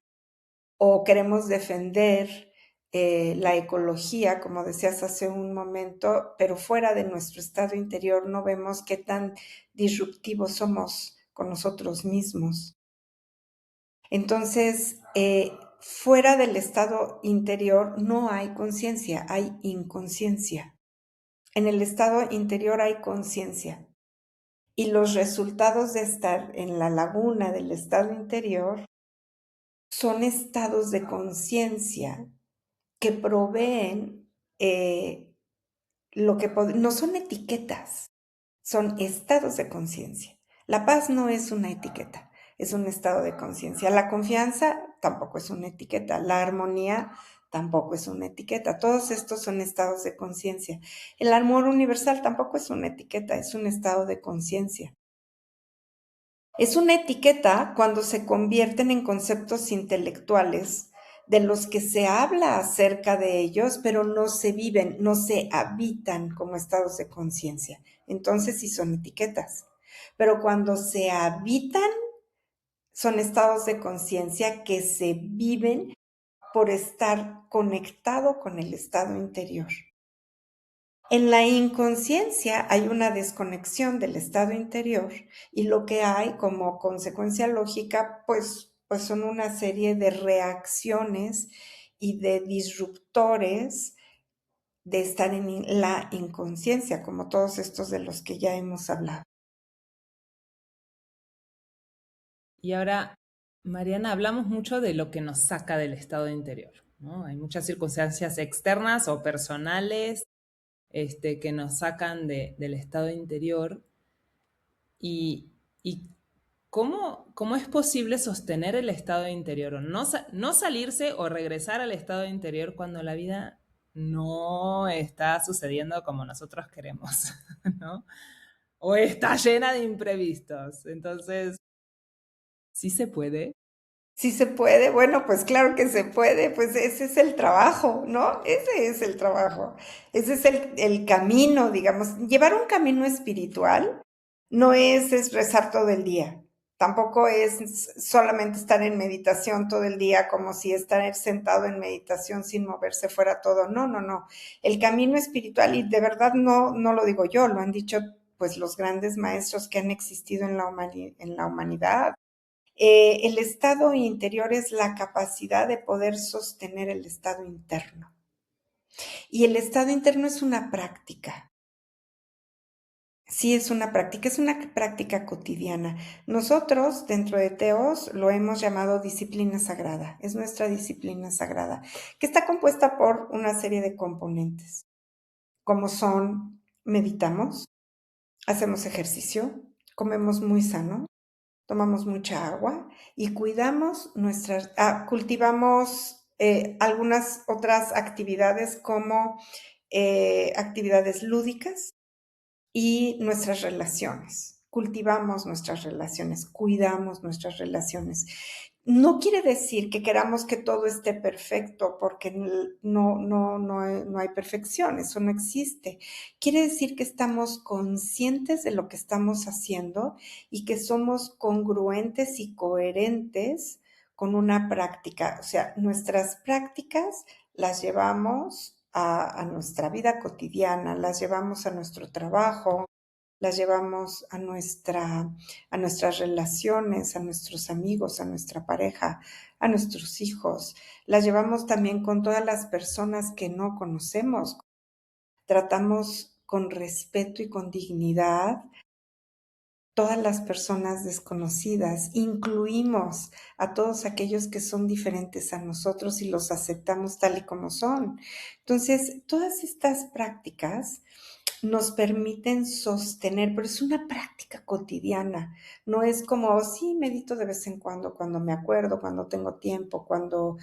O queremos defender la ecología, como decías hace un momento, pero fuera de nuestro estado interior no vemos qué tan disruptivos somos con nosotros mismos. Entonces, fuera del estado interior no hay conciencia, hay inconsciencia. En el estado interior hay conciencia. Y los resultados de estar en la laguna del estado interior son estados de conciencia que proveen no son etiquetas, son estados de conciencia. La paz no es una etiqueta, es un estado de conciencia. La confianza tampoco es una etiqueta. La armonía tampoco es una etiqueta. Todos estos son estados de conciencia. El amor universal tampoco es una etiqueta, es un estado de conciencia. Es una etiqueta cuando se convierten en conceptos intelectuales de los que se habla acerca de ellos, pero no se viven, no se habitan como estados de conciencia. Entonces sí son etiquetas. Pero cuando se habitan, son estados de conciencia que se viven por estar conectado con el estado interior. En la inconsciencia hay una desconexión del estado interior y lo que hay como consecuencia lógica, pues son una serie de reacciones y de disruptores de estar en la inconsciencia, como todos estos de los que ya hemos hablado. Y ahora, Mariana, hablamos mucho de lo que nos saca del estado interior, ¿no? Hay muchas circunstancias externas o personales que nos sacan del estado interior. Y cómo es posible sostener el estado interior, o no salirse o regresar al estado interior cuando la vida no está sucediendo como nosotros queremos, ¿no? O está llena de imprevistos. Entonces, sí se puede. Sí se puede, bueno, pues claro que se puede, pues ese es el trabajo, ¿no? Ese es el trabajo, ese es el camino, digamos. Llevar un camino espiritual no es rezar todo el día, tampoco es solamente estar en meditación todo el día, como si estar sentado en meditación sin moverse fuera todo. No, no, no. El camino espiritual, y de verdad no lo digo yo, lo han dicho pues los grandes maestros que han existido en la humanidad. El estado interior es la capacidad de poder sostener el estado interno. Y el estado interno es una práctica. Sí, es una práctica cotidiana. Nosotros, dentro de Teos, lo hemos llamado disciplina sagrada. Es nuestra disciplina sagrada, que está compuesta por una serie de componentes, como son meditamos, hacemos ejercicio, comemos muy sano, tomamos mucha agua y cuidamos cultivamos algunas otras actividades como actividades lúdicas y nuestras relaciones. Cultivamos nuestras relaciones, cuidamos nuestras relaciones. No quiere decir que queramos que todo esté perfecto, porque no hay perfección, eso no existe. Quiere decir que estamos conscientes de lo que estamos haciendo y que somos congruentes y coherentes con una práctica. O sea, nuestras prácticas las llevamos a nuestra vida cotidiana, las llevamos a nuestro trabajo, las llevamos a nuestras relaciones, a nuestros amigos, a nuestra pareja, a nuestros hijos. Las llevamos también con todas las personas que no conocemos. Tratamos con respeto y con dignidad todas las personas desconocidas, incluimos a todos aquellos que son diferentes a nosotros y los aceptamos tal y como son. Entonces, todas estas prácticas nos permiten sostener, pero es una práctica cotidiana, no es como, "Oh, sí, medito de vez en cuando me acuerdo, cuando tengo tiempo, cuando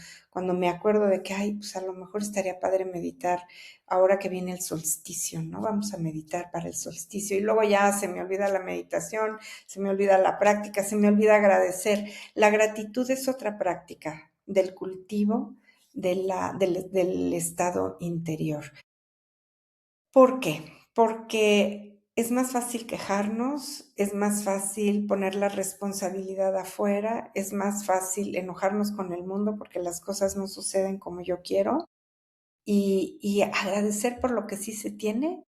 me acuerdo de que, ay, pues a lo mejor estaría padre meditar ahora que viene el solsticio, ¿no? Vamos a meditar para el solsticio y luego ya se me olvida la meditación, se me olvida la práctica, se me olvida agradecer. La gratitud es otra práctica del cultivo del estado interior. ¿Por qué? Porque es más fácil quejarnos, es más fácil poner la responsabilidad afuera, es más fácil enojarnos con el mundo porque las cosas no suceden como yo quiero y agradecer por lo que sí se tiene,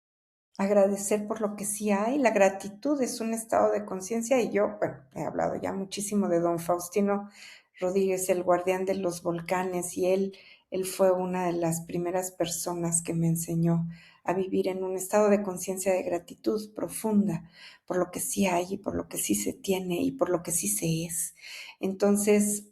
agradecer por lo que sí hay. La gratitud es un estado de conciencia y yo, bueno, he hablado ya muchísimo de don Faustino Rodríguez, el guardián de los volcanes, y él fue una de las primeras personas que me enseñó a vivir en un estado de conciencia de gratitud profunda por lo que sí hay y por lo que sí se tiene y por lo que sí se es. Entonces,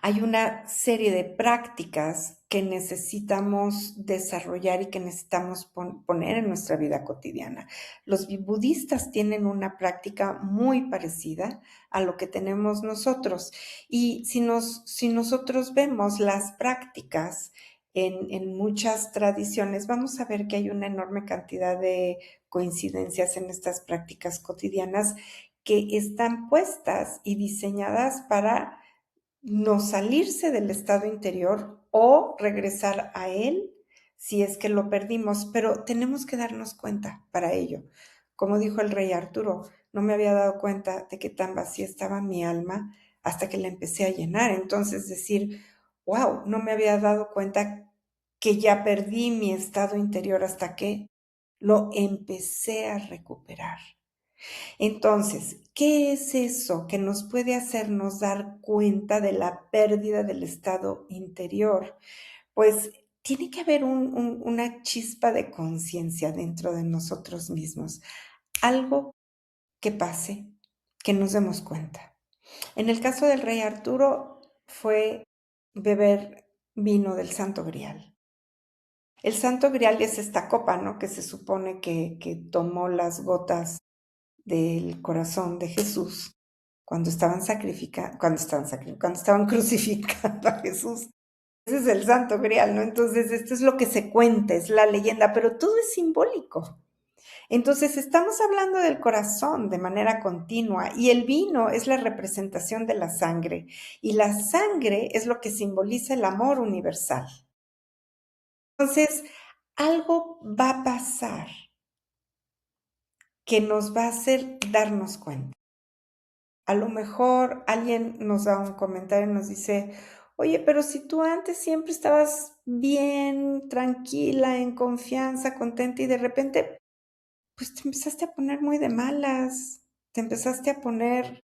Hay una serie de prácticas que necesitamos desarrollar y que necesitamos poner en nuestra vida cotidiana. Los budistas tienen una práctica muy parecida a lo que tenemos nosotros. Y si nosotros vemos las prácticas en muchas tradiciones, vamos a ver que hay una enorme cantidad de coincidencias en estas prácticas cotidianas que están puestas y diseñadas para no salirse del estado interior o regresar a él si es que lo perdimos, pero tenemos que darnos cuenta para ello. Como dijo el rey Arturo, no me había dado cuenta de que tan vacía estaba mi alma hasta que la empecé a llenar. Entonces decir, wow, no me había dado cuenta que ya perdí mi estado interior hasta que lo empecé a recuperar. Entonces, ¿qué es eso que nos puede hacernos dar cuenta de la pérdida del estado interior? Pues tiene que haber una chispa de conciencia dentro de nosotros mismos, algo que pase, que nos demos cuenta. En el caso del rey Arturo fue beber vino del Santo Grial. El Santo Grial es esta copa, ¿no? Que se supone que tomó las gotas del corazón de Jesús cuando estaban crucificando a Jesús. Ese es el Santo Grial, ¿no? Entonces, esto es lo que se cuenta, es la leyenda, pero todo es simbólico. Entonces, estamos hablando del corazón de manera continua y el vino es la representación de la sangre y la sangre es lo que simboliza el amor universal. Entonces, algo va a pasar que nos va a hacer darnos cuenta. A lo mejor alguien nos da un comentario y nos dice, oye, pero si tú antes siempre estabas bien, tranquila, en confianza, contenta y de repente, pues te empezaste a poner muy de malas, te empezaste a poner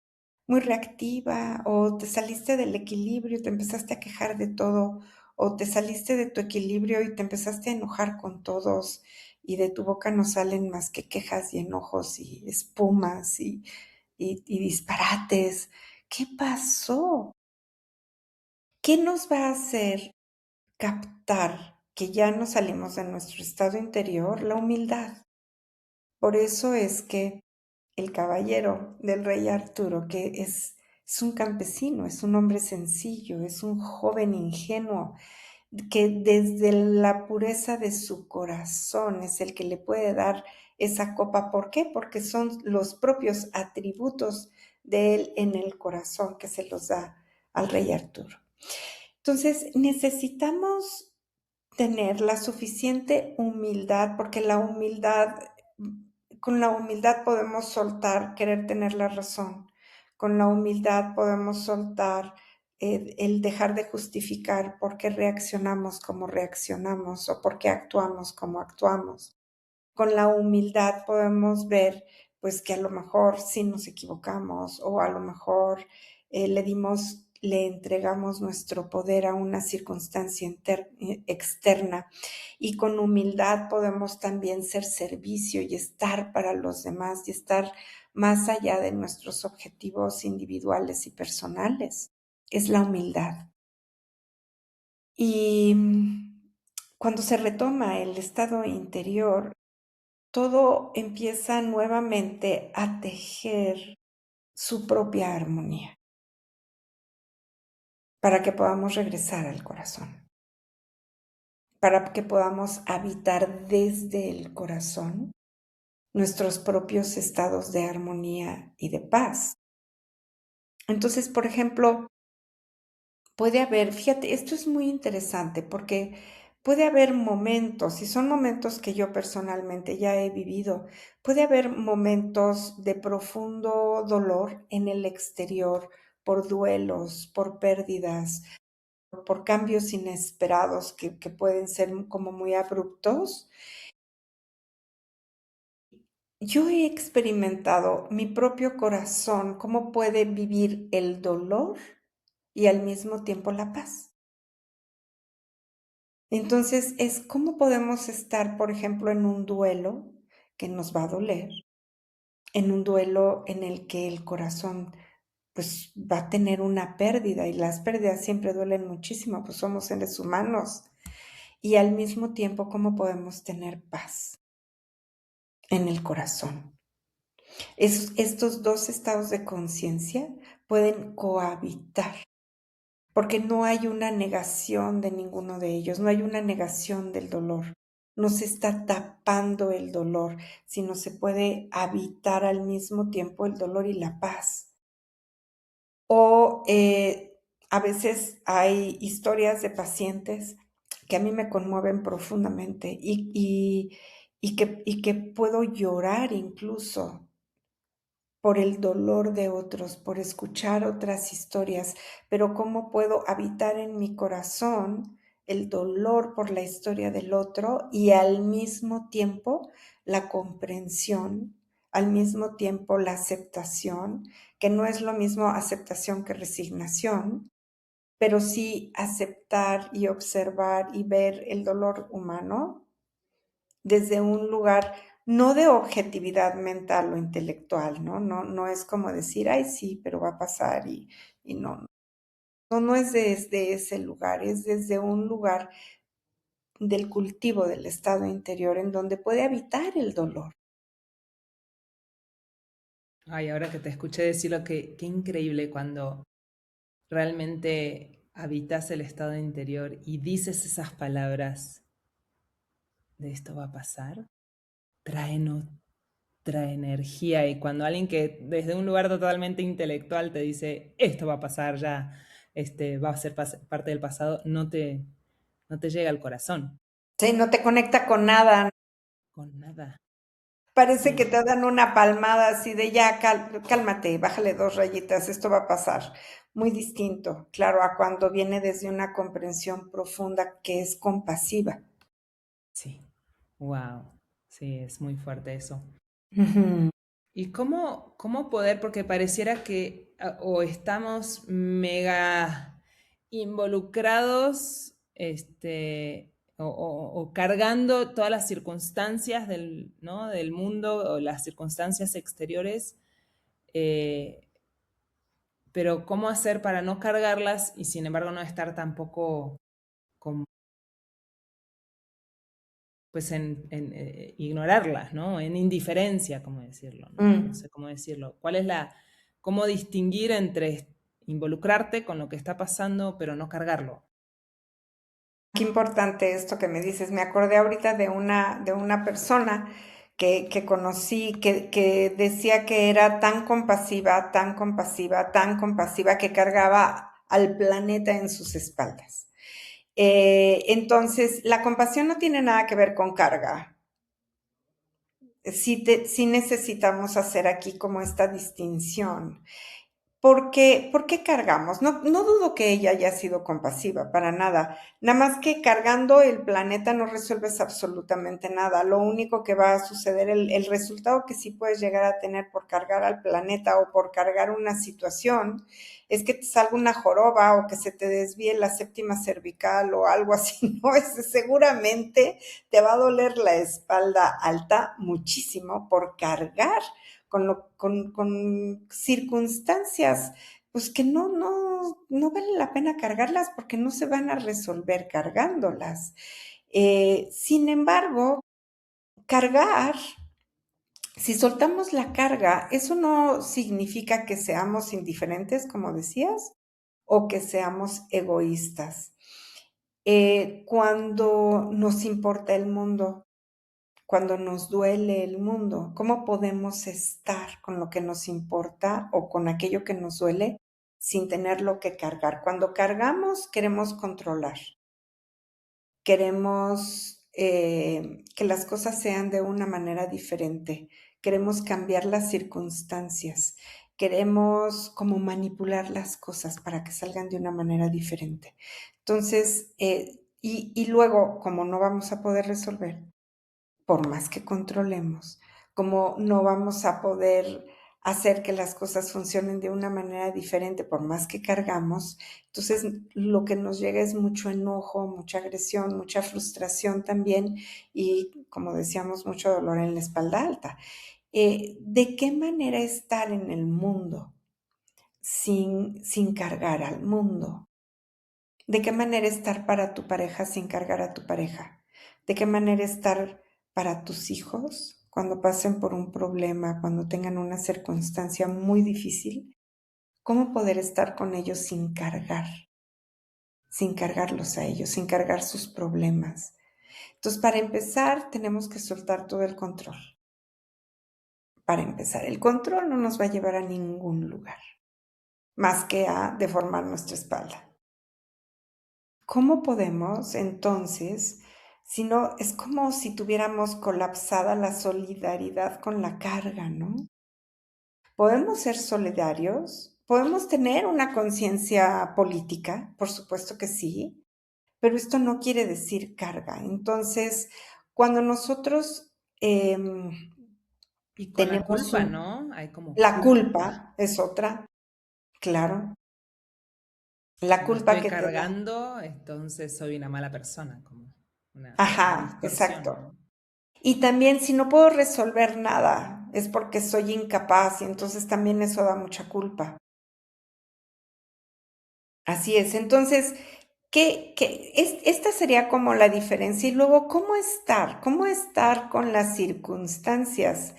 muy reactiva o te saliste del equilibrio, te empezaste a quejar de todo o te saliste de tu equilibrio y te empezaste a enojar con todos y de tu boca no salen más que quejas y enojos y espumas y disparates. ¿Qué pasó? ¿Qué nos va a hacer captar que ya no salimos de nuestro estado interior? La humildad. Por eso es que el caballero del rey Arturo, que es un campesino, es un hombre sencillo, es un joven ingenuo, que desde la pureza de su corazón es el que le puede dar esa copa. ¿Por qué? Porque son los propios atributos de él en el corazón que se los da al rey Arturo. Entonces, necesitamos tener la suficiente humildad, porque la humildad, con la humildad podemos soltar querer tener la razón. Con la humildad podemos soltar el dejar de justificar por qué reaccionamos como reaccionamos o por qué actuamos como actuamos. Con la humildad podemos ver pues que a lo mejor sí nos equivocamos o a lo mejor le entregamos nuestro poder a una circunstancia externa y con humildad podemos también ser servicio y estar para los demás y estar más allá de nuestros objetivos individuales y personales. Es la humildad. Y cuando se retoma el estado interior, todo empieza nuevamente a tejer su propia armonía para que podamos regresar al corazón, para que podamos habitar desde el corazón nuestros propios estados de armonía y de paz. Entonces, por ejemplo, puede haber, fíjate, esto es muy interesante porque puede haber momentos, y son momentos que yo personalmente ya he vivido, puede haber momentos de profundo dolor en el exterior por duelos, por pérdidas, por cambios inesperados que pueden ser como muy abruptos. Yo he experimentado mi propio corazón, cómo puede vivir el dolor y al mismo tiempo la paz. Entonces, es cómo podemos estar, por ejemplo, en un duelo que nos va a doler, en un duelo en el que el corazón pues va a tener una pérdida y las pérdidas siempre duelen muchísimo, pues somos seres humanos. Y al mismo tiempo, ¿cómo podemos tener paz en el corazón? Estos dos estados de conciencia pueden cohabitar, porque no hay una negación de ninguno de ellos, no hay una negación del dolor, no se está tapando el dolor, sino se puede habitar al mismo tiempo el dolor y la paz. O a veces hay historias de pacientes que a mí me conmueven profundamente y que puedo llorar incluso por el dolor de otros, por escuchar otras historias, pero cómo puedo habitar en mi corazón el dolor por la historia del otro y al mismo tiempo la comprensión, al mismo tiempo la aceptación, que no es lo mismo aceptación que resignación, pero sí aceptar y observar y ver el dolor humano desde un lugar no de objetividad mental o intelectual, ¿no? No es como decir, ay, sí, pero va a pasar y no. No es desde ese lugar, es desde un lugar del cultivo del estado interior en donde puede habitar el dolor. Ay, ahora que te escuché decirlo, qué increíble cuando realmente habitas el estado interior y dices esas palabras de esto va a pasar, trae, no, trae energía. Y cuando alguien que desde un lugar totalmente intelectual te dice esto va a pasar ya, va a ser parte del pasado, no te llega al corazón, Sí, no te conecta con nada. con nada. Parece que Sí, te dan una palmada así de ya, cálmate, bájale 2 rayitas, esto va a pasar. Muy distinto, claro, a cuando viene desde una comprensión profunda que es compasiva. sí, wow, sí, es muy fuerte eso. Ujú. ¿Y cómo poder? Porque pareciera que o estamos mega involucrados, o cargando todas las circunstancias del, ¿no? del mundo o las circunstancias exteriores, eh, pero ¿cómo hacer para no cargarlas y sin embargo no estar tampoco como, pues ignorarlas, ¿no? En indiferencia, ¿cómo decirlo? ¿No? No Mm. sé cómo decirlo. ¿Cuál es cómo distinguir entre involucrarte con lo que está pasando, pero no cargarlo? Qué importante esto que me dices. Me acordé ahorita de una persona que conocí que decía que era tan compasiva, tan compasiva, tan compasiva que cargaba al planeta en sus espaldas. Entonces, la compasión no tiene nada que ver con carga. Sí necesitamos hacer aquí como esta distinción. ¿Por qué cargamos? No dudo que ella haya sido compasiva, para nada. Nada más que cargando el planeta no resuelves absolutamente nada. Lo único que va a suceder, el resultado que sí puedes llegar a tener por cargar al planeta o por cargar una situación, es que te salga una joroba o que se te desvíe la séptima cervical o algo así, ¿no? Seguramente te va a doler la espalda alta muchísimo por cargar con circunstancias, pues que no vale la pena cargarlas porque no se van a resolver cargándolas. Sin embargo, cargar, si soltamos la carga, eso no significa que seamos indiferentes, como decías, o que seamos egoístas. Cuando nos importa el mundo, cuando nos duele el mundo, ¿cómo podemos estar con lo que nos importa o con aquello que nos duele sin tenerlo que cargar? Cuando cargamos, queremos controlar, queremos que las cosas sean de una manera diferente, queremos cambiar las circunstancias, queremos como manipular las cosas para que salgan de una manera diferente. Entonces, y luego, como no vamos a poder resolver, por más que controlemos, como no vamos a poder hacer que las cosas funcionen de una manera diferente, por más que cargamos, entonces lo que nos llega es mucho enojo, mucha agresión, mucha frustración también y, como decíamos, mucho dolor en la espalda alta. ¿De qué manera estar en el mundo? sin cargar al mundo? ¿De qué manera estar para tu pareja sin cargar a tu pareja? ¿De qué manera estar para tus hijos cuando pasen por un problema, cuando tengan una circunstancia muy difícil? ¿Cómo poder estar con ellos sin cargarlos a ellos, sin cargar sus problemas? Entonces, para empezar, tenemos que soltar todo el control. Para empezar, el control no nos va a llevar a ningún lugar, más que a deformar nuestra espalda. ¿Cómo podemos entonces, si no, es como si tuviéramos colapsada la solidaridad con la carga, ¿no? ¿Podemos ser solidarios? ¿Podemos tener una conciencia política? Por supuesto que sí, pero esto no quiere decir carga. Entonces, cuando nosotros Y con la tenemos culpa, ¿no? Hay como la culpa. culpa es otra, claro, la Como culpa estoy que te da. cargando, entonces soy una mala persona, como una Ajá, distorsión, exacto. ¿no? Y también si no puedo resolver nada, es porque soy incapaz y entonces también eso da mucha culpa. Así es. Entonces, esta sería como la diferencia. Y luego, ¿cómo estar? ¿Cómo estar con las circunstancias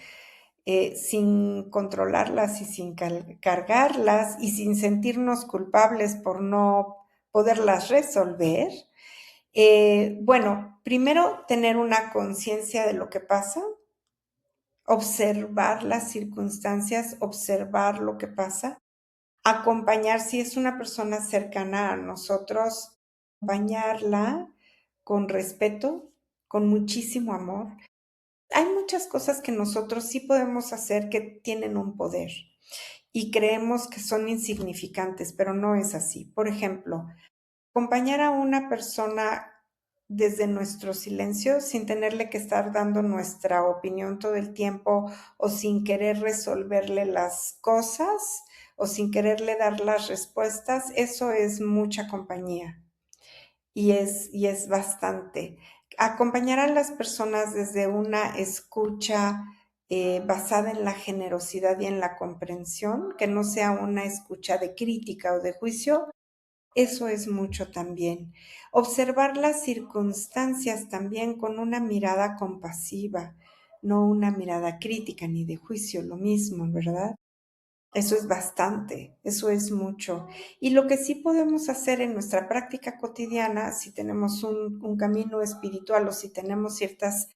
sin controlarlas y sin cargarlas y sin sentirnos culpables por no poderlas resolver? Bueno, primero tener una conciencia de lo que pasa, observar las circunstancias, observar lo que pasa, acompañar, si es una persona cercana a nosotros, acompañarla con respeto, con muchísimo amor. Hay muchas cosas que nosotros sí podemos hacer que tienen un poder y creemos que son insignificantes, pero no es así. Por ejemplo, acompañar a una persona desde nuestro silencio sin tenerle que estar dando nuestra opinión todo el tiempo o sin querer resolverle las cosas o sin quererle dar las respuestas, eso es mucha compañía y es bastante. Acompañar a las personas desde una escucha basada en la generosidad y en la comprensión, que no sea una escucha de crítica o de juicio, eso es mucho también. Observar las circunstancias también con una mirada compasiva, no una mirada crítica ni de juicio, lo mismo, ¿verdad? Eso es bastante, eso es mucho. Y lo que sí podemos hacer en nuestra práctica cotidiana, si tenemos un camino espiritual o si tenemos ciertas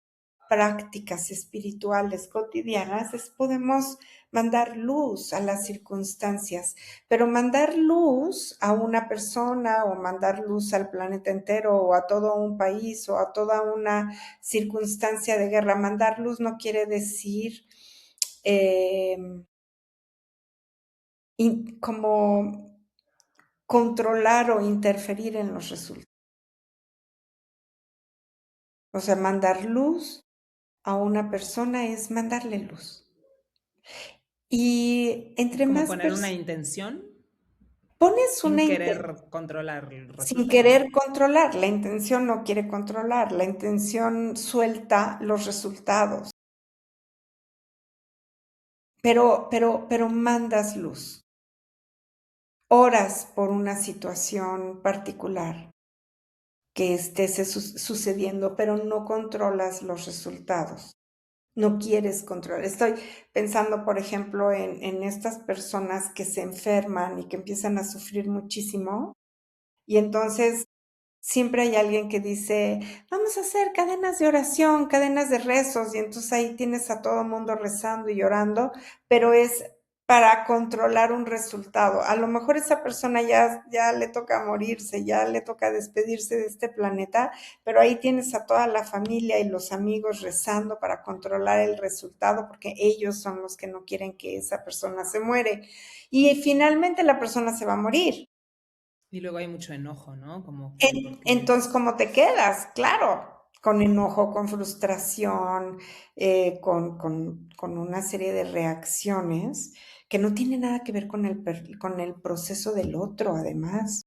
prácticas espirituales cotidianas, es podemos mandar luz a las circunstancias, pero mandar luz a una persona o mandar luz al planeta entero o a todo un país o a toda una circunstancia de guerra, mandar luz no quiere decir eh, como controlar o interferir en los resultados. O sea, mandar luz a una persona es mandarle luz. Y Es entre como más poner una intención pones una sin intención, querer controlar el sin resultado. querer controlar, la intención no quiere controlar, la intención suelta los resultados, pero mandas luz, oras por una situación particular que esté sucediendo, pero no controlas los resultados. No quieres controlar. Estoy pensando, por ejemplo, en estas personas que se enferman y que empiezan a sufrir muchísimo y entonces siempre hay alguien que dice, vamos a hacer cadenas de oración, cadenas de rezos, y entonces ahí tienes a todo el mundo rezando y llorando, pero es para controlar un resultado. A lo mejor esa persona ya le toca morirse, ya le toca despedirse de este planeta, pero ahí tienes a toda la familia y los amigos rezando para controlar el resultado, porque ellos son los que no quieren que esa persona se muere. Y finalmente la persona se va a morir. Y luego hay mucho enojo, ¿no? Como que porque Entonces, ¿cómo te quedas? Claro, con enojo, con frustración, con una serie de reacciones que no tiene nada que ver con el proceso del otro, además.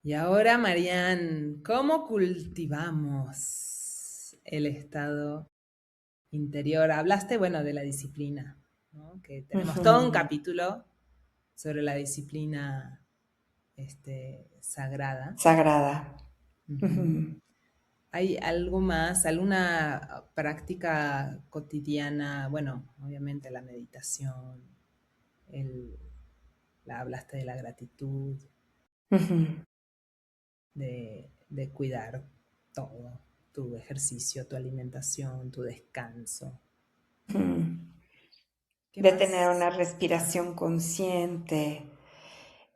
Y ahora, Marianne, ¿cómo cultivamos el estado interior? Hablaste, bueno, de la disciplina. ¿no? Que tenemos todo un capítulo sobre la disciplina sagrada. Sagrada. Ujú. ¿Hay algo más, alguna práctica cotidiana? Bueno, obviamente la meditación, el, hablaste de la gratitud, de cuidar todo, tu ejercicio, tu alimentación, tu descanso. ¿Qué De tener más? una respiración consciente,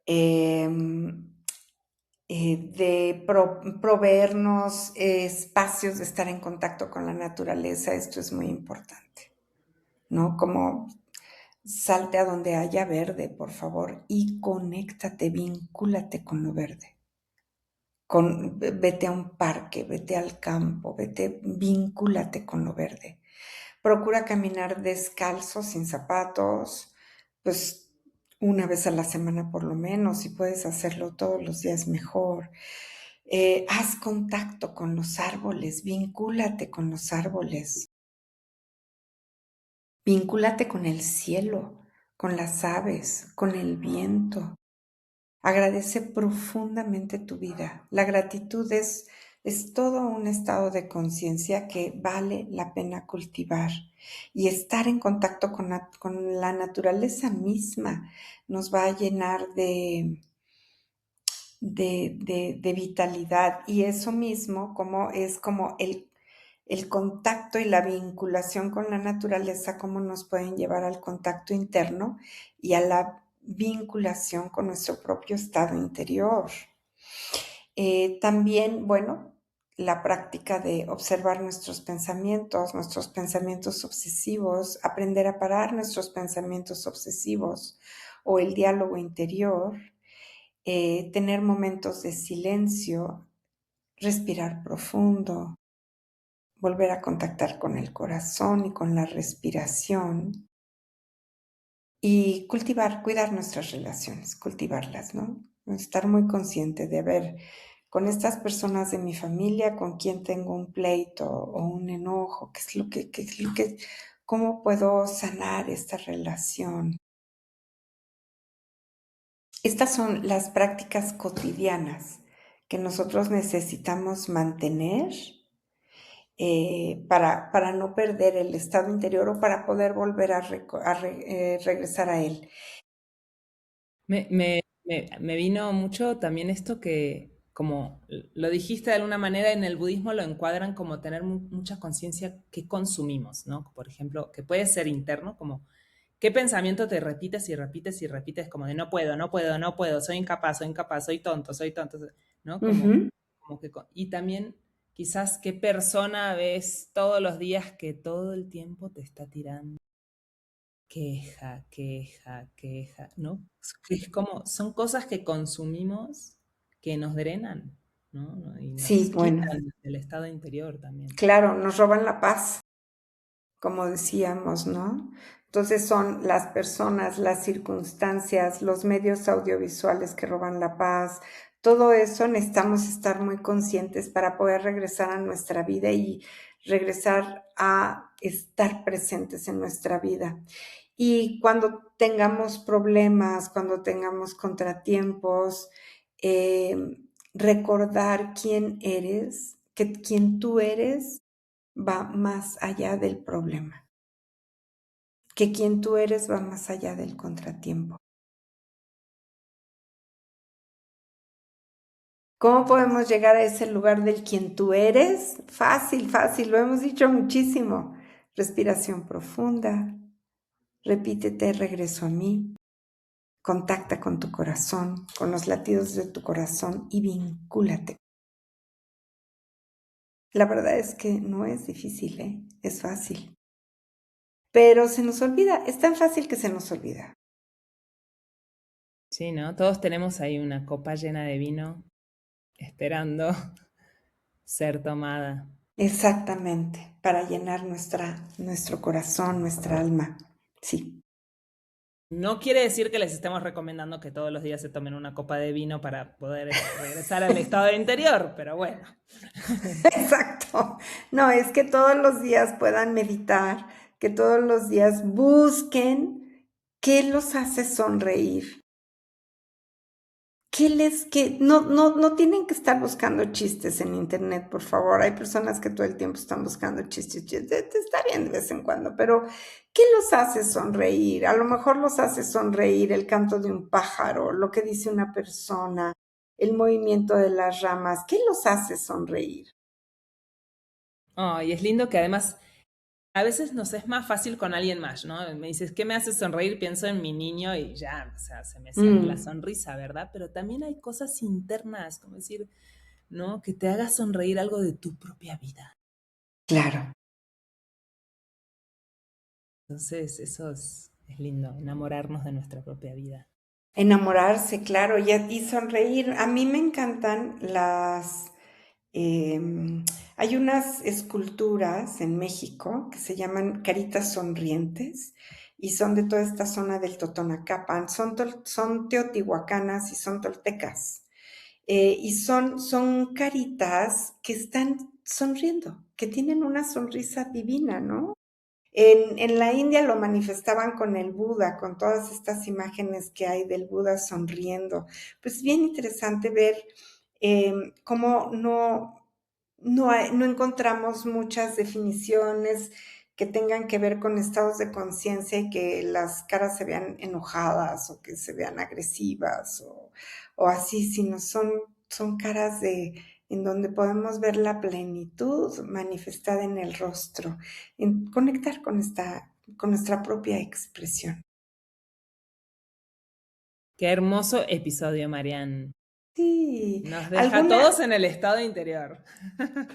em, de proveernos espacios de estar en contacto con la naturaleza. Esto es muy importante, ¿no? Como salte a donde haya verde, por favor, y conéctate, vincúlate con lo verde. Vete a un parque, vete al campo, vincúlate con lo verde. Procura caminar descalzo, sin zapatos, pues una vez a la semana por lo menos. Si puedes hacerlo todos los días, mejor. Haz contacto con los árboles, vincúlate con los árboles, vincúlate con el cielo, con las aves, con el viento. Agradece profundamente tu vida. La gratitud es todo un estado de conciencia que vale la pena cultivar, y estar en contacto con la naturaleza misma nos va a llenar de vitalidad, y eso mismo es como el contacto y la vinculación con la naturaleza, cómo nos pueden llevar al contacto interno y a la vinculación con nuestro propio estado interior. También, bueno, la práctica de observar nuestros pensamientos obsesivos, aprender a parar nuestros pensamientos obsesivos o el diálogo interior, tener momentos de silencio, respirar profundo, volver a contactar con el corazón y con la respiración, y cuidar nuestras relaciones, cultivarlas, ¿no? Estar muy consciente de ver con estas personas de mi familia con quien tengo un pleito o un enojo, cómo puedo sanar esta relación. Estas son las prácticas cotidianas que nosotros necesitamos mantener, para no perder el estado interior o para poder volver a regresar a él. Me vino mucho también esto que, como lo dijiste de alguna manera, en el budismo lo encuadran como tener mucha conciencia que consumimos, ¿no? Por ejemplo, que puede ser interno, como qué pensamiento te repites y repites y repites, como de no puedo, no puedo, no puedo, soy incapaz, soy tonto, ¿no? Ujú. Y también quizás qué persona ves todos los días que todo el tiempo te está tirando queja, queja, queja, ¿no? Es como, son cosas que consumimos que nos drenan, ¿no? Y Sí, nos bueno, quitan el estado interior también. claro, nos roban la paz, como decíamos, ¿no? Entonces son las personas, las circunstancias, los medios audiovisuales que roban la paz. Todo eso necesitamos estar muy conscientes para poder regresar a nuestra vida y regresar a estar presentes en nuestra vida. Y cuando tengamos problemas, cuando tengamos contratiempos, recordar quién eres, que quien tú eres va más allá del problema, que quien tú eres va más allá del contratiempo. ¿Cómo podemos llegar a ese lugar del quien tú eres? Fácil, fácil, lo hemos dicho muchísimo. Respiración profunda, repítete, regreso a mí, contacta con tu corazón, con los latidos de tu corazón, y vincúlate. La verdad es que no es difícil, ¿eh? Es fácil. Pero se nos olvida, es tan fácil que se nos olvida. Sí, ¿no? Todos tenemos ahí una copa llena de vino esperando ser tomada. Exactamente, para llenar nuestro corazón, nuestra alma. Sí, No quiere decir que les estemos recomendando que todos los días se tomen una copa de vino para poder regresar al estado interior, pero bueno. exacto. No, es que todos los días puedan meditar, que todos los días busquen qué los hace sonreír. Que no tienen que estar buscando chistes en internet, por favor. Hay personas que todo el tiempo están buscando chistes, está bien de vez en cuando, pero ¿qué los hace sonreír? A lo mejor los hace sonreír el canto de un pájaro, lo que dice una persona, el movimiento de las ramas. ¿Qué los hace sonreír? Oh, y es lindo que además a veces nos es más fácil con alguien más, ¿no? Me dices, ¿qué me hace sonreír? Pienso en mi niño y ya, o sea, se me siente la Mm, sonrisa, ¿verdad? Pero también hay cosas internas, como decir, ¿no? Que te haga sonreír algo de tu propia vida. claro. Entonces, eso es lindo, enamorarnos de nuestra propia vida. Enamorarse, claro, y sonreír. A mí me encantan hay unas esculturas en México que se llaman caritas sonrientes y son de toda esta zona del Totonacapan. Son teotihuacanas y son toltecas. Y son caritas que están sonriendo, que tienen una sonrisa divina, ¿no? En la India lo manifestaban con el Buda, con todas estas imágenes que hay del Buda sonriendo. Pues bien interesante ver cómo no encontramos muchas definiciones que tengan que ver con estados de conciencia y que las caras se vean enojadas o que se vean agresivas o así, sino son caras en donde podemos ver la plenitud manifestada en el rostro, en conectar con nuestra propia expresión. Qué hermoso episodio, Marianne. Sí, Nos deja a alguna, todos en el estado interior.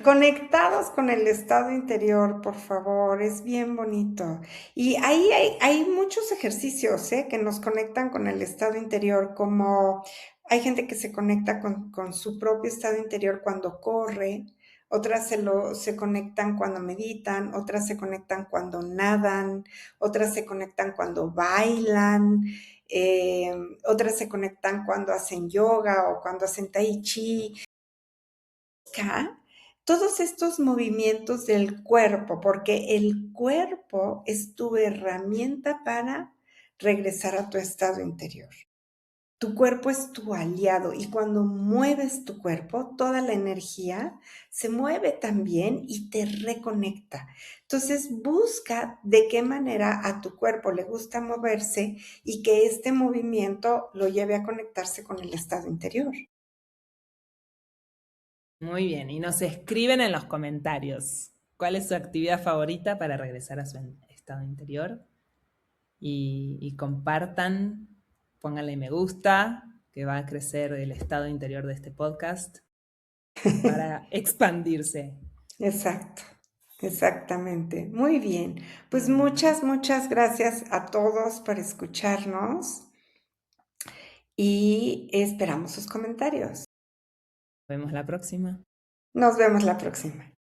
conectados con el estado interior, por favor, es bien bonito. Y ahí hay muchos ejercicios, ¿eh? Que nos conectan con el estado interior, como hay gente que se conecta con su propio estado interior cuando corre, otras se conectan cuando meditan, otras se conectan cuando nadan, otras se conectan cuando bailan, eh, otras se conectan cuando hacen yoga o cuando hacen tai chi busca todos estos movimientos del cuerpo, porque el cuerpo es tu herramienta para regresar a tu estado interior. Tu cuerpo es tu aliado y cuando mueves tu cuerpo, toda la energía se mueve también y te reconecta. Entonces, busca de qué manera a tu cuerpo le gusta moverse y que este movimiento lo lleve a conectarse con el estado interior. Muy bien, y nos escriben en los comentarios cuál es su actividad favorita para regresar a su estado interior y compartan, pónganle me gusta, que va a crecer el estado interior de este podcast para expandirse. Exacto, exactamente. Muy bien. Pues Bueno, muchas gracias a todos por escucharnos y esperamos sus comentarios. nos vemos la próxima. Nos vemos la próxima.